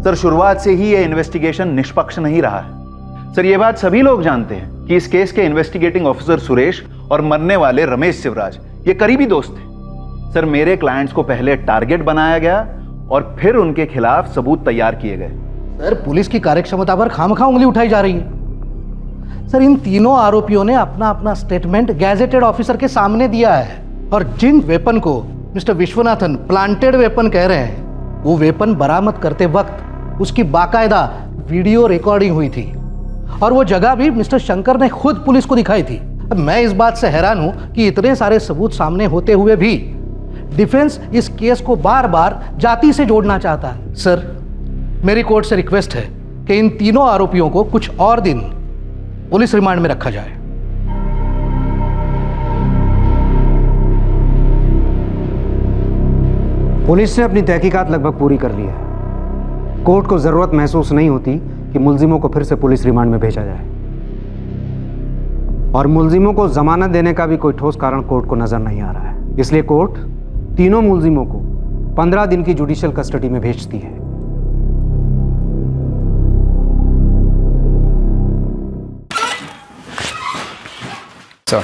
सर, शुरुआत से ही यह इन्वेस्टिगेशन निष्पक्ष नहीं रहा है। सर, ये बात सभी लोग जानते हैं कि इस केस के इन्वेस्टिगेटिंग ऑफिसर सुरेश और मरने वाले रमेश शिवराज ये करीबी दोस्त थे। सर, मेरे क्लाइंट्स को पहले टारगेट बनाया गया और फिर उनके खिलाफ सबूत तैयार किए गए। सर, पुलिस की कार्यक्षमता पर खामखा उंगली उठाई जा रही है। सर, इन तीनों आरोपियों ने अपना अपना स्टेटमेंट गैजेटेड ऑफिसर के सामने दिया है और जिन वेपन को मिस्टर विश्वनाथन प्लांटेड वेपन कह रहे हैं वो वेपन बरामद करते वक्त उसकी बाकायदा वीडियो रिकॉर्डिंग हुई थी और वो जगह भी मिस्टर शंकर ने खुद पुलिस को दिखाई थी। अब मैं इस बात से हैरान हूं कि इतने सारे सबूत सामने होते हुए भी डिफेंस इस केस को बार बार जाति से जोड़ना चाहता है। सर, मेरी कोर्ट से रिक्वेस्ट है कि इन तीनों आरोपियों को कुछ और दिन पुलिस रिमांड में रखा जाए। पुलिस ने अपनी तहकीकात लगभग पूरी कर ली है। कोर्ट को जरूरत महसूस नहीं होती कि मुलजिमों को फिर से पुलिस रिमांड में भेजा जाए और मुलजिमों को जमानत देने का भी कोई ठोस कारण कोर्ट को नजर नहीं आ रहा है। इसलिए कोर्ट तीनों मुलजिमों को 15 दिन की जुडिशियल कस्टडी में भेजती है। सर,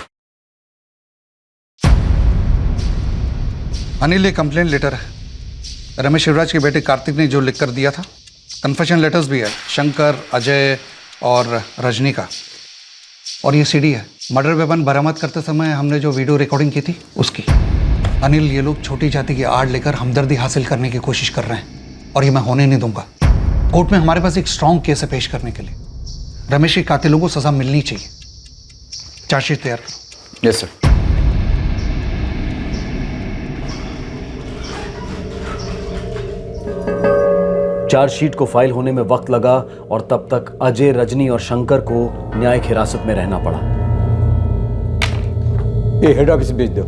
अनिल, ये कंप्लेंट लेटर है। रमेश शिवराज के बेटे कार्तिक ने जो लिख कर दिया था। कन्फेशन लेटर्स भी है, शंकर, अजय और रजनी का। और ये सीडी है, मर्डर वेपन बरामद करते समय हमने जो वीडियो रिकॉर्डिंग की थी उसकी। अनिल, ये लोग छोटी जाति की आड़ लेकर हमदर्दी हासिल करने की कोशिश कर रहे हैं और ये मैं होने नहीं दूंगा। कोर्ट में हमारे पास एक स्ट्रांग केस है पेश करने के लिए। रमेश के कातिलों को सजा मिलनी चाहिए। चार्जशीट तैयार करो। Yes sir. चार्जशीट को फाइल होने में वक्त लगा और तब तक अजय, रजनी और शंकर को न्यायिक हिरासत में रहना पड़ा। ये हेड ऑफिस भेज दो।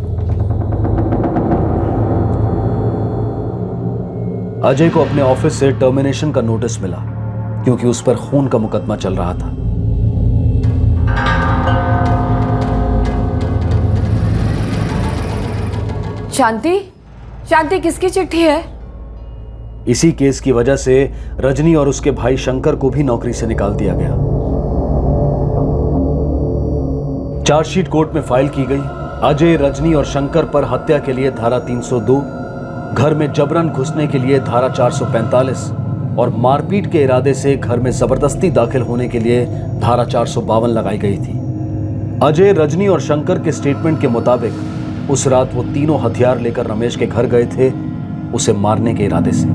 अजय को अपने ऑफिस से टर्मिनेशन का नोटिस मिला क्योंकि उस पर खून का मुकदमा चल रहा था। शांति, शांति किसकी चिट्ठी है? इसी केस की वजह से रजनी और उसके भाई शंकर को भी नौकरी से निकाल दिया गया। चार्जशीट कोर्ट में फाइल की गई। अजय, रजनी और शंकर पर हत्या के लिए धारा 302, घर में जबरन घुसने के लिए धारा 445 और मारपीट के इरादे से घर में जबरदस्ती दाखिल होने के लिए धारा 452 लगाई गई थी। अजय, रजनी और शंकर के स्टेटमेंट के मुताबिक उस रात वो तीनों हथियार लेकर रमेश के घर गए थे, उसे मारने के इरादे से।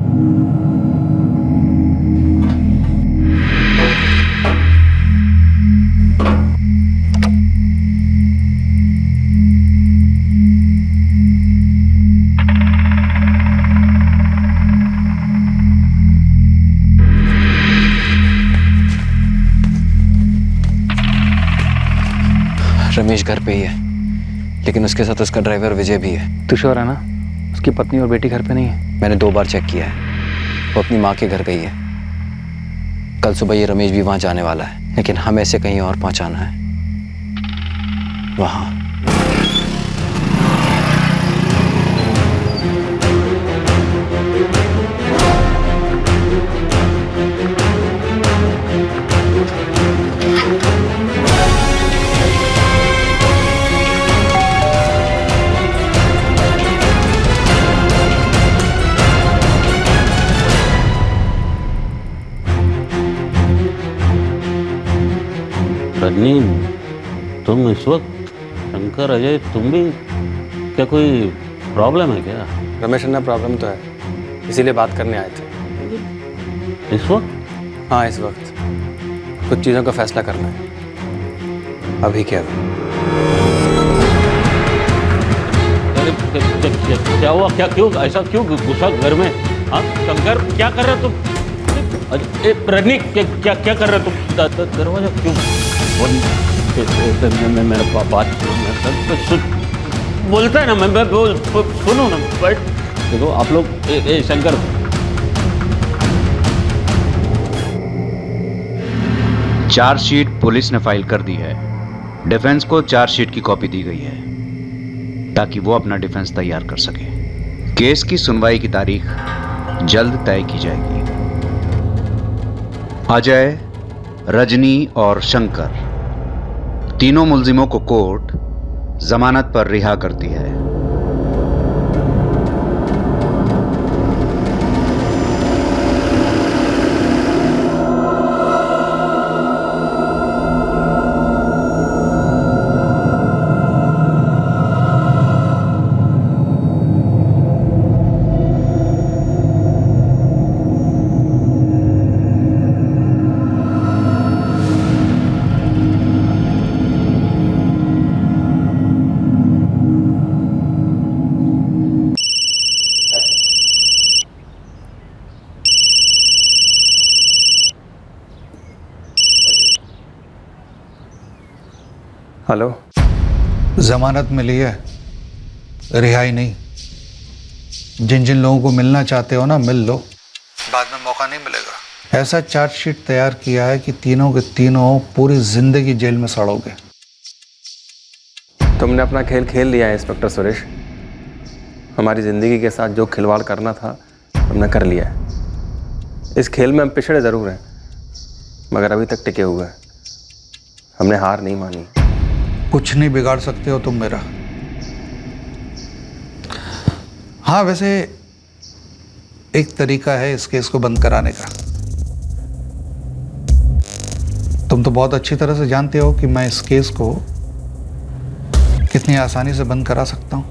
रमेश घर पे ही है, लेकिन उसके साथ उसका ड्राइवर विजय भी है। तू श्योर है ना उसकी पत्नी और बेटी घर पे नहीं है? मैंने 2 बार चेक किया है, वो अपनी माँ के घर गई है। कल सुबह ये रमेश भी वहाँ जाने वाला है, लेकिन हमें इसे कहीं और पहुँचाना है, वहाँ। रजनी, तुम इस वक्त, शंकर, अजय, तुम भी, क्या कोई प्रॉब्लम है क्या? रमेश अन्ना, प्रॉब्लम तो है, इसीलिए बात करने आए थे। इस वक्त? हाँ, इस वक्त कुछ चीज़ों का फैसला करना है। अभी क्या? अरे क्या हुआ? क्या, क्यों ऐसा, क्यों गुस्सा घर में? हाँ शंकर, क्या कर रहे तुम? रजनी, क्या कर रहे तुम? दरवाजा क्यों? मेरा बात बोलता है ना, मैं सुनो ना। बट देखो आप लोग, शंकर, चार्जशीट पुलिस ने फाइल कर दी है। डिफेंस को चार्जशीट की कॉपी दी गई है ताकि वो अपना डिफेंस तैयार कर सके। केस की सुनवाई की तारीख जल्द तय की जाएगी। अजय, रजनी और शंकर, तीनों मुल्जिमों को कोर्ट जमानत पर रिहा करती है। हेलो। जमानत मिली है, रिहाई नहीं। जिन जिन लोगों को मिलना चाहते हो ना, मिल लो, बाद में मौका नहीं मिलेगा। ऐसा चार्जशीट तैयार किया है कि तीनों के तीनों पूरी जिंदगी जेल में सड़ोगे। तुमने अपना खेल खेल लिया है इंस्पेक्टर सुरेश। हमारी ज़िंदगी के साथ जो खिलवाड़ करना था तुमने कर लिया है। इस खेल में हम पिछड़े ज़रूर हैं, मगर अभी तक टिके हुए हैं। हमने हार नहीं मानी। कुछ नहीं बिगाड़ सकते हो तुम मेरा। हाँ, वैसे एक तरीका है इस केस को बंद कराने का। तुम तो बहुत अच्छी तरह से जानते हो कि मैं इस केस को कितनी आसानी से बंद करा सकता हूं।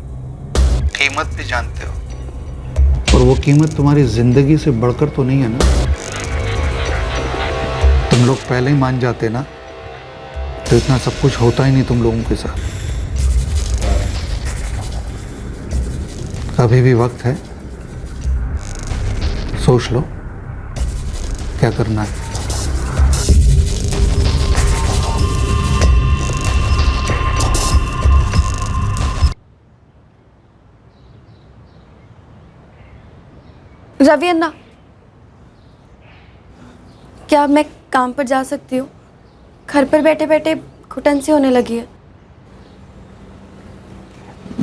कीमत भी जानते हो, और वो कीमत तुम्हारी जिंदगी से बढ़कर तो नहीं है ना। तुम लोग पहले ही मान जाते ना तो इतना सब कुछ होता ही नहीं तुम लोगों के साथ। अभी भी वक्त है, सोच लो क्या करना है। रवि अन्ना, क्या मैं काम पर जा सकती हूँ? घर पर बैठे बैठे घुटन सी होने लगी है।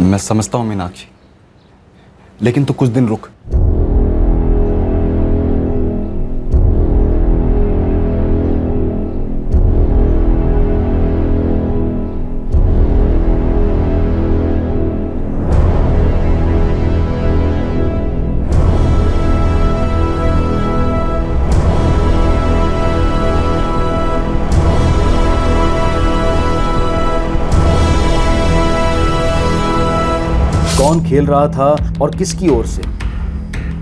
मैं समझता हूँ मीनाक्षी, लेकिन तू कुछ दिन रुक। कौन खेल रहा था और किसकी ओर से?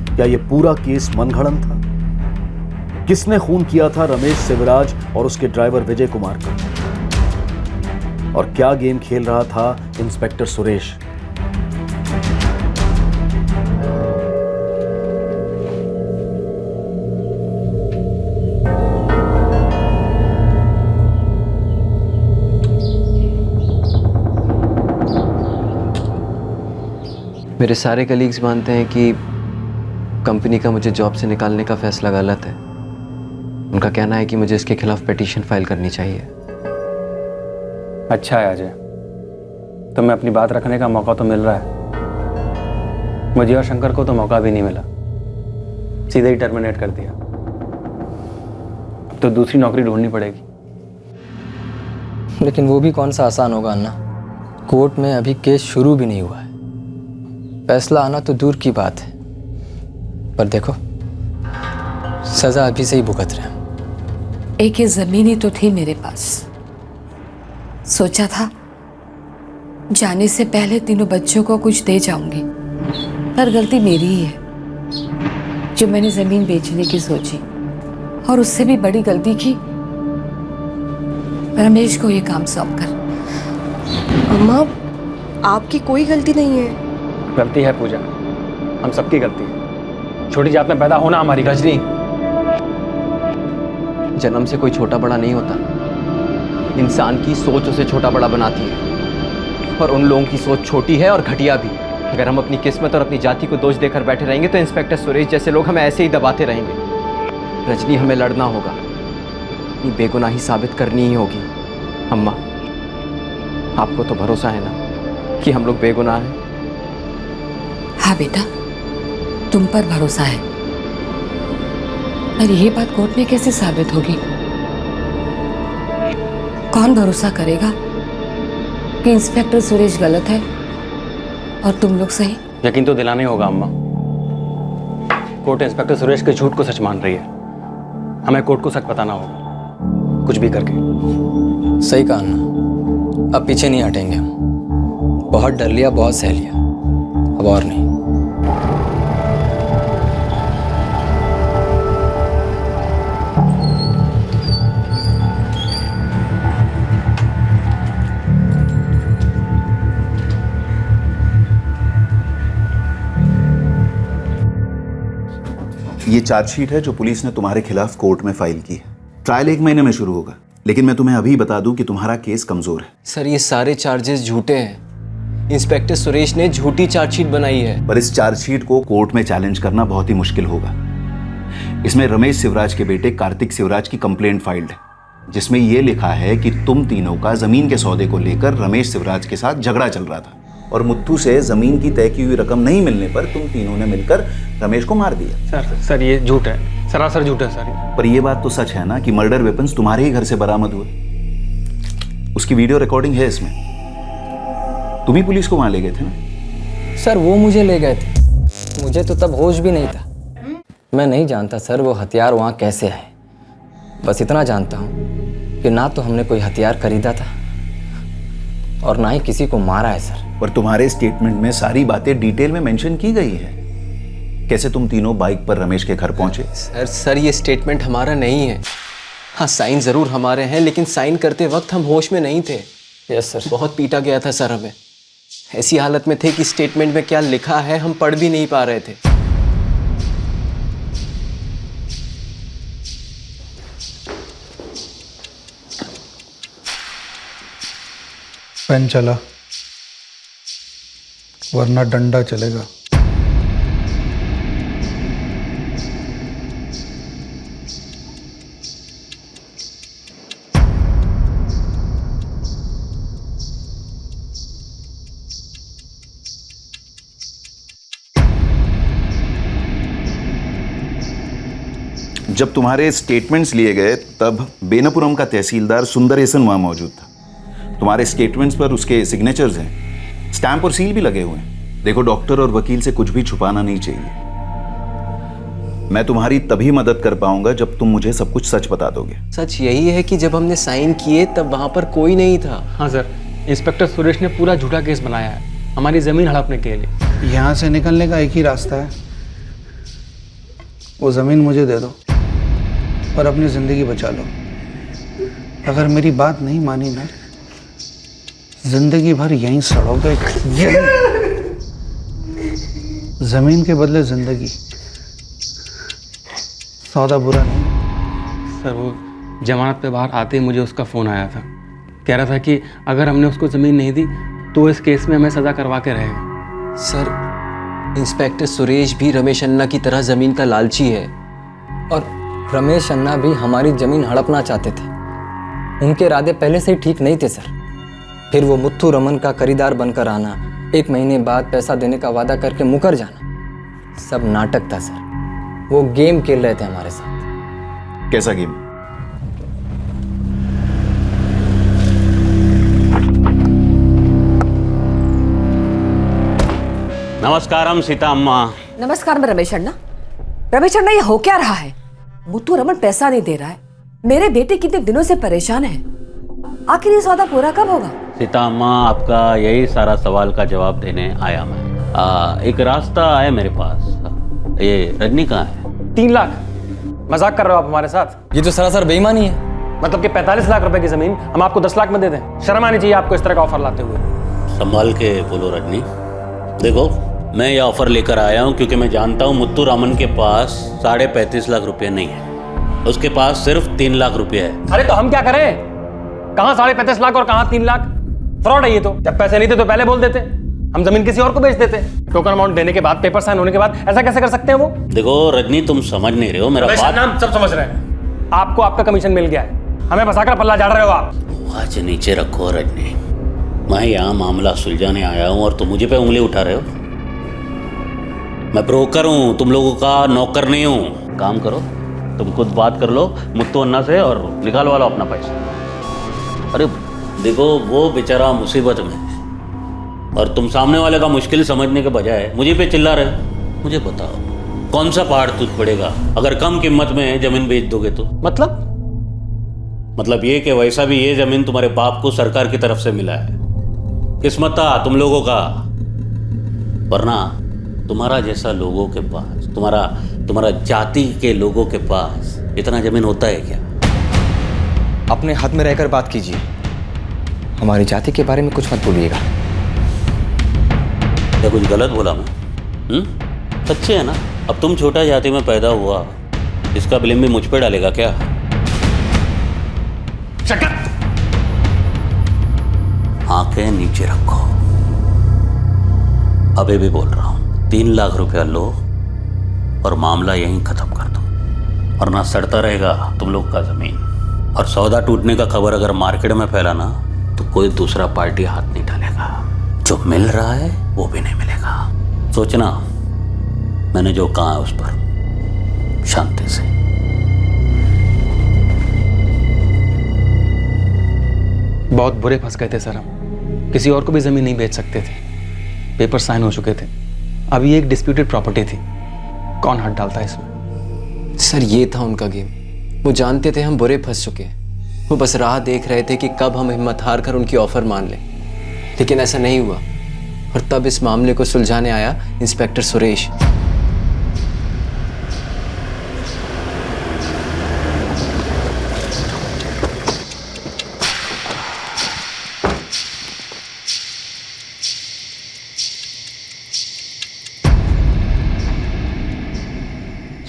क्या यह पूरा केस मनगढ़ंत था? किसने खून किया था रमेश शिवराज और उसके ड्राइवर विजय कुमार को? और क्या गेम खेल रहा था इंस्पेक्टर सुरेश? मेरे सारे कलीग्स मानते हैं कि कंपनी का मुझे जॉब से निकालने का फैसला गलत है। उनका कहना है कि मुझे इसके खिलाफ पिटीशन फाइल करनी चाहिए। अच्छा है अजय, तुम्हें अपनी बात रखने का मौका तो मिल रहा है। मुझे और शंकर को तो मौका भी नहीं मिला, सीधे ही टर्मिनेट कर दिया। अब तो दूसरी नौकरी ढूंढनी पड़ेगी। लेकिन वो भी कौन सा आसान होगा अन्ना। कोर्ट में अभी केस शुरू भी नहीं हुआ है, फैसला आना तो दूर की बात है। पर देखो, सजा अभी से ही भुगत रहे हैं। एक ये जमीन ही तो थी मेरे पास। सोचा था जाने से पहले तीनों बच्चों को कुछ दे जाऊंगी, पर गलती मेरी ही है जो मैंने जमीन बेचने की सोची, और उससे भी बड़ी गलती की रमेश को ये काम सौंपकर। अम्मा, आपकी कोई गलती नहीं है। गलती है पूजा, हम सबकी गलती है। छोटी जात में पैदा होना हमारी रजनी, जन्म से कोई छोटा बड़ा नहीं होता। इंसान की सोच उसे छोटा बड़ा बनाती है, और उन लोगों की सोच छोटी है और घटिया भी। अगर हम अपनी किस्मत और अपनी जाति को दोष देकर बैठे रहेंगे तो इंस्पेक्टर सुरेश जैसे लोग हमें ऐसे ही दबाते रहेंगे। रजनी, हमें लड़ना होगा, अपनी बेगुनाही साबित करनी ही होगी। अम्मा, आपको तो भरोसा है ना कि हम लोग बेगुनाह हैं? हाँ बेटा, तुम पर भरोसा है, पर यह बात कोर्ट में कैसे साबित होगी? कौन भरोसा करेगा कि इंस्पेक्टर सुरेश गलत है और तुम लोग सही? यकीन तो दिलाना ही होगा अम्मा। कोर्ट इंस्पेक्टर सुरेश के झूठ को सच मान रही है। हमें कोर्ट को सच बताना होगा, कुछ भी करके। सही कहा अन्ना, अब पीछे नहीं हटेंगे हम। बहुत डर लिया, बहुत सह लिया, अब और नहीं। ये चार्जशीट है जो पुलिस ने तुम्हारे खिलाफ कोर्ट में फाइल की है। ट्रायल 1 महीने में शुरू होगा, लेकिन मैं तुम्हें अभी बता दूं कि तुम्हारा केस कमजोर है। सर, ये सारे चार्जेस झूठे हैं। इंस्पेक्टर सुरेश ने झूठी चार्जशीट बनाई है। पर इस चार्जशीट को कोर्ट में चैलेंज करना बहुत ही मुश्किल होगा। इसमें रमेश शिवराज के बेटे कार्तिक शिवराज की कंप्लेंट फाइल्ड है, जिसमें यह लिखा है कि तुम तीनों का जमीन के सौदे को लेकर रमेश शिवराज के साथ झगड़ा चल रहा था, और मुत्थू से जमीन की तय की हुई रकम नहीं मिलने पर तुम तीनों ने मिलकर रमेश को मार दिया। सर ये झूठ है, सरासर झूठ है सर। पर यह बात तो सच है ना कि मर्डर वेपन्स तुम्हारे ही घर से बरामद हुए। उसकी वीडियो रिकॉर्डिंग है इसमें। तुम ही पुलिस को वहां ले गए थे ना? सर वो मुझे ले गए थे, मुझे तो तब होश भी नहीं था। मैं नहीं जानता सर वो हथियार वहाँ कैसे आए। बस इतना जानता हूँ कि ना तो हमने कोई हथियार खरीदा था और ना ही किसी को मारा है सर। पर तुम्हारे स्टेटमेंट में सारी बातें डिटेल में मेंशन की गई है। कैसे तुम तीनों बाइक पर रमेश के घर पहुंचे? सर ये स्टेटमेंट हमारा नहीं है। हाँ, साइन जरूर हमारे हैं, लेकिन साइन करते वक्त हम होश में नहीं थे। Yes sir. बहुत पीटा गया था सर हमें। ऐसी हालत में थे कि स्टेटमेंट में क्या लिखा है हम पढ़ भी नहीं पा रहे थे। पेन चला, वरना डंडा चलेगा। जब तुम्हारे स्टेटमेंट्स लिए गए तब बेनापुरम का तहसीलदार सुंदरेसन वहाँ मौजूद था। तुम्हारे स्टेटमेंट्स पर उसके सिग्नेचर्स हैं, स्टैंप और सील भी लगे हुए हैं। देखो, डॉक्टर और वकील से कुछ भी छुपाना नहीं चाहिए। मैं तुम्हारी तभी मदद कर पाऊंगा जब तुम मुझे सब कुछ सच बता दोगे। सच यही है कि जब हमने साइन किए तब वहां पर कोई नहीं था। हाँ सर, इंस्पेक्टर सुरेश ने पूरा झूठा केस बनाया है हमारी ज़मीन हड़पने के लिए। यहाँ से निकलने का एक ही रास्ता है, वो ज़मीन मुझे दे दो और अपनी ज़िंदगी बचा लो। अगर मेरी बात नहीं मानी ना, जिंदगी भर यहीं सड़ोगे। ज़मीन के बदले ज़िंदगी, सौदा बुरा नहीं। सर, वो जमानत पे बाहर आते ही मुझे उसका फ़ोन आया था, कह रहा था कि अगर हमने उसको ज़मीन नहीं दी तो इस केस में हमें सज़ा करवा के रहेगा। सर, इंस्पेक्टर सुरेश भी रमेश अन्ना की तरह ज़मीन का लालची है। और रमेश अन्ना भी हमारी ज़मीन हड़पना चाहते थे। उनके इरादे पहले से ही ठीक नहीं थे सर। फिर वो मुत्थू रमन का खरीदार बनकर आना, 1 महीने बाद पैसा देने का वादा करके मुकर जाना, सब नाटक था सर। वो गेम खेल रहे थे हमारे साथ। कैसा गेम? नमस्कारम सीता अम्मा। नमस्कार मैं रमेश अण्णा। रमेश अण्णा, ये हो क्या रहा है? मुत्तू रमन पैसा नहीं दे रहा है, मेरे बेटे कितने दिनों से परेशान है। आखिर ये सौदा पूरा कब होगा? सीता अम्मा, आपका यही सारा सवाल का जवाब देने आया मैं। एक रास्ता है मेरे पास। ये रजनी कहाँ है? 3 लाख? मजाक कर रहे हो आप हमारे साथ? ये तो सरासर बेईमानी है। मतलब कि 45 लाख रुपए की ज़मीन हम आपको 10 लाख में दे दें? शर्म आनी चाहिए आपको इस तरह का ऑफर लाते हुए। संभाल के बोलो रजनी। देखो, मैं ये ऑफर लेकर आया हूँ क्योंकि मैं जानता हूँ मुत्तू रामन के पास 35.5 लाख रुपए नहीं है, उसके पास सिर्फ 3 लाख रुपए है। अरे तो हम क्या करें? कहाँ 35.5 लाख और कहाँ 3 लाख? फ्रॉड है ये तो। जब पैसे नहीं थे तो पहले बोल देते, हम जमीन किसी और को बेच देते। टोकन अमाउंट देने के बाद, पेपर साइन होने के बाद ऐसा कैसे कर सकते हैं वो? देखो रजनी, तुम समझ नहीं रहे हो मेरा बात। नाम सब समझ रहे हैं। आपको आपका कमीशन मिल गया है, हमें फंसाकर पल्ला झाड़ रहे हो आप। आज नीचे रखो रजनी, मैं यहाँ मामला सुलझाने आया हूँ और तुम मुझे पे उंगली उठा रहे हो। मैं ब्रोकर हूँ, तुम लोगों का नौकर नहीं हूँ। काम करो, तुम खुद बात कर लो मुत्तू अन्ना से और निकालवा लो अपना पैसा। अरे देखो, वो बेचारा मुसीबत में है और तुम सामने वाले का मुश्किल समझने के बजाय मुझे पे चिल्ला रहे हो। मुझे बताओ, कौन सा पहाड़ टूट पड़ेगा अगर कम कीमत में जमीन बेच दोगे तो? मतलब ये कि वैसा भी ये जमीन तुम्हारे बाप को सरकार की तरफ से मिला है। किस्मत था तुम लोगों का, वरना तुम्हारा जैसा लोगों के पास, तुम्हारा जाति के लोगों के पास इतना जमीन होता है क्या? अपने हाथ में रहकर बात कीजिए, हमारी जाति के बारे में कुछ मत बोलिएगा। क्या कुछ गलत बोला मैं? सच्चे है ना? अब तुम छोटा जाति में पैदा हुआ, इसका ब्लेम भी मुझ पे डालेगा क्या? आंखें नीचे रखो, अभी भी बोल रहा हूं। 3 लाख रुपया लो और मामला यहीं खत्म कर दो, वरना सड़ता रहेगा तुम लोग का जमीन। और सौदा टूटने का खबर अगर मार्केट में फैला ना, तो कोई दूसरा पार्टी हाथ नहीं डालेगा। जो मिल रहा है वो भी नहीं मिलेगा। सोचना, मैंने जो कहा है उस पर शांति से। बहुत बुरे फंस गए थे सर हम, किसी और को भी जमीन नहीं बेच सकते थे, पेपर साइन हो चुके थे। अभी एक डिस्प्यूटेड प्रॉपर्टी थी, कौन हाथ डालता है इसमें? सर, ये था उनका गेम। वो जानते थे हम बुरे फंस चुके हैं, वो बस राह देख रहे थे कि कब हम हिम्मत हार कर उनकी ऑफर मान लें। लेकिन ऐसा नहीं हुआ और तब इस मामले को सुलझाने आया इंस्पेक्टर सुरेश।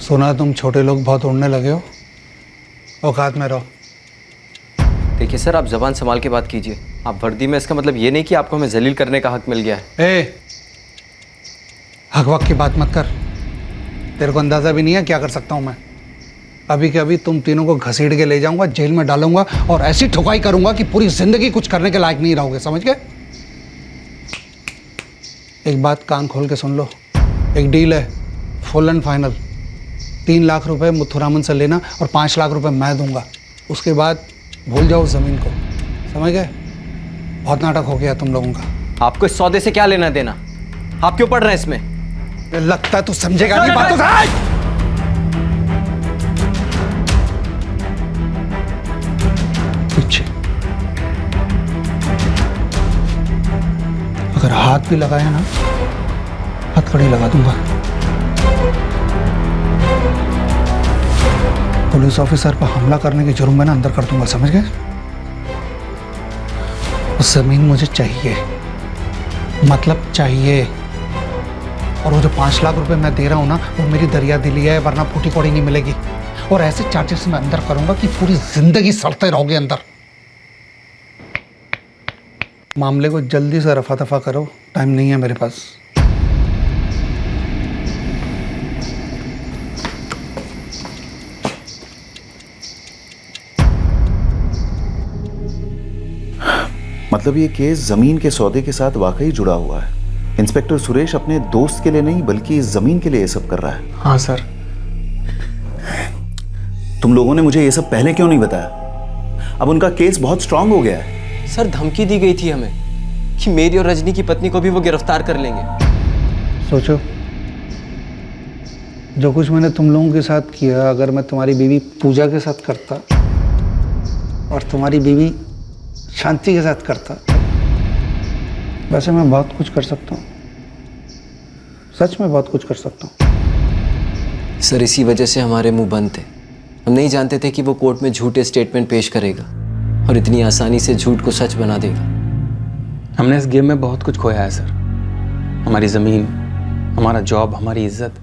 सुना तुम छोटे लोग बहुत उड़ने लगे हो, औकात में रहो। देखिए सर, आप जबान संभाल के बात कीजिए। आप वर्दी में, इसका मतलब ये नहीं कि आपको हमें जलील करने का हक मिल गया है। हक वक्त की बात मत कर, तेरे को अंदाज़ा भी नहीं है क्या कर सकता हूँ मैं। अभी के अभी तुम तीनों को घसीट के ले जाऊंगा, जेल में डालूंगा और ऐसी ठुकाई करूंगा कि पूरी जिंदगी कुछ करने के लायक नहीं रहोगे, समझ गए? एक बात कान खोल के सुन लो, एक डील है, फुल एंड फाइनल। 3 लाख रुपए मुथुरामन से लेना और 5 लाख रुपए मैं दूंगा। उसके बाद भूल जाओ ज़मीन को, समझ गए? बहुत नाटक हो गया तुम लोगों का। आपको इस सौदे से क्या लेना देना? आप क्यों पढ़ रहे हैं इसमें? लगता है तू समझेगा नहीं बातों का। पीछे अगर हाथ भी लगाया ना, हथकड़ी लगा दूंगा। पुलिस ऑफिसर पर हमला करने के जुर्म में ना अंदर कर दूंगा, समझ गए? उस जमीन मुझे चाहिए, मतलब चाहिए। और वो जो 5 लाख रुपए मैं दे रहा हूं ना, वो मेरी दरिया दिली है, वरना फूटी कौड़ी नहीं मिलेगी। और ऐसे चार्जेस मैं अंदर करूंगा कि पूरी जिंदगी सड़ते रहोगे अंदर। मामले को जल्दी से रफा दफा करो, टाइम नहीं है मेरे पास। मतलब ये केस जमीन के सौदे के साथ वाकई जुड़ा हुआ है। इंस्पेक्टर सुरेश अपने दोस्त के लिए नहीं बल्कि इस जमीन के लिए ये सब कर रहा है। हाँ सर। तुम लोगों ने मुझे ये सब पहले क्यों नहीं बताया? अब उनका केस बहुत स्ट्रांग हो गया है। सर धमकी दी गई थी हमें कि मेरी और रजनी की पत्नी को भी वो गिरफ्तार कर लेंगे। सोचो, जो कुछ मैंने तुम लोगों के साथ किया, अगर मैं तुम्हारी बीवी पूजा के साथ करता और तुम्हारी बीवी शांति के साथ करता, वैसे मैं बहुत कुछ कर सकता हूँ। सच में बहुत कुछ कर सकता हूँ। सर इसी वजह से हमारे मुंह बंद थे। हम नहीं जानते थे कि वो कोर्ट में झूठे स्टेटमेंट पेश करेगा और इतनी आसानी से झूठ को सच बना देगा। हमने इस गेम में बहुत कुछ खोया है सर, हमारी ज़मीन, हमारा जॉब, हमारी इज्जत।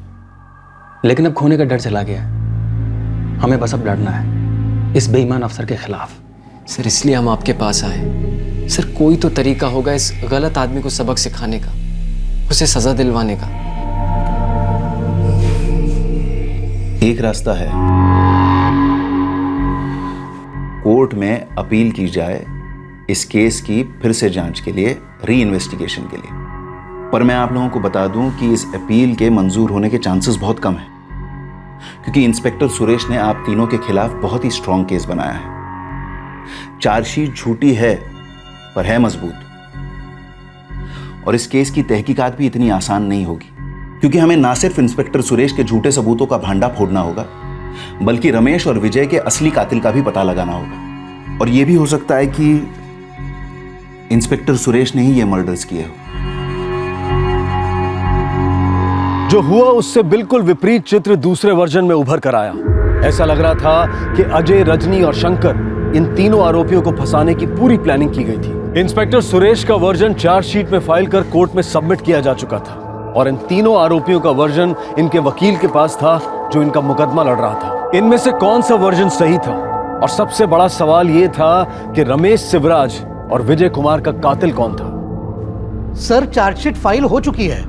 लेकिन अब खोने का डर चला गया है। हमें बस अब लड़ना है इस बेईमान अफसर के खिलाफ। सर इसलिए हम आपके पास आए। सर कोई तो तरीका होगा इस गलत आदमी को सबक सिखाने का, उसे सजा दिलवाने का। एक रास्ता है, कोर्ट में अपील की जाए इस केस की फिर से जांच के लिए, री इन्वेस्टिगेशन के लिए। पर मैं आप लोगों को बता दूं कि इस अपील के मंजूर होने के चांसेस बहुत कम हैं, क्योंकि इंस्पेक्टर सुरेश ने आप तीनों के खिलाफ बहुत ही स्ट्रांग केस बनाया है। चार्जशीट झूठी है पर है मजबूत, और इस केस की तहकीकात भी इतनी आसान नहीं होगी, क्योंकि हमें ना सिर्फ इंस्पेक्टर सुरेश के झूठे सबूतों का भांडा फोड़ना होगा, बल्कि रमेश और विजय के असली कातिल का भी पता लगाना होगा। और यह भी हो सकता है कि इंस्पेक्टर सुरेश ने ही ये मर्डर्स किए हो। जो हुआ उससे बिल्कुल विपरीत चित्र दूसरे वर्जन में उभर कर आया। ऐसा लग रहा था कि अजय, रजनी और शंकर, इन तीनों आरोपियों को फंसाने की पूरी प्लानिंग की गई थी। इंस्पेक्टर सुरेश का वर्जन चार्जशीट में फाइल कर कोर्ट में सबमिट किया जा चुका था, और इन तीनों आरोपियों का वर्जन इनके वकील के पास था जो इनका मुकदमा लड़ रहा था। इनमें से कौन सा वर्जन सही था? और सबसे बड़ा सवाल यह था कि रमेश शिवराज और विजय कुमार का कातिल कौन था? सर चार्जशीट फाइल हो चुकी है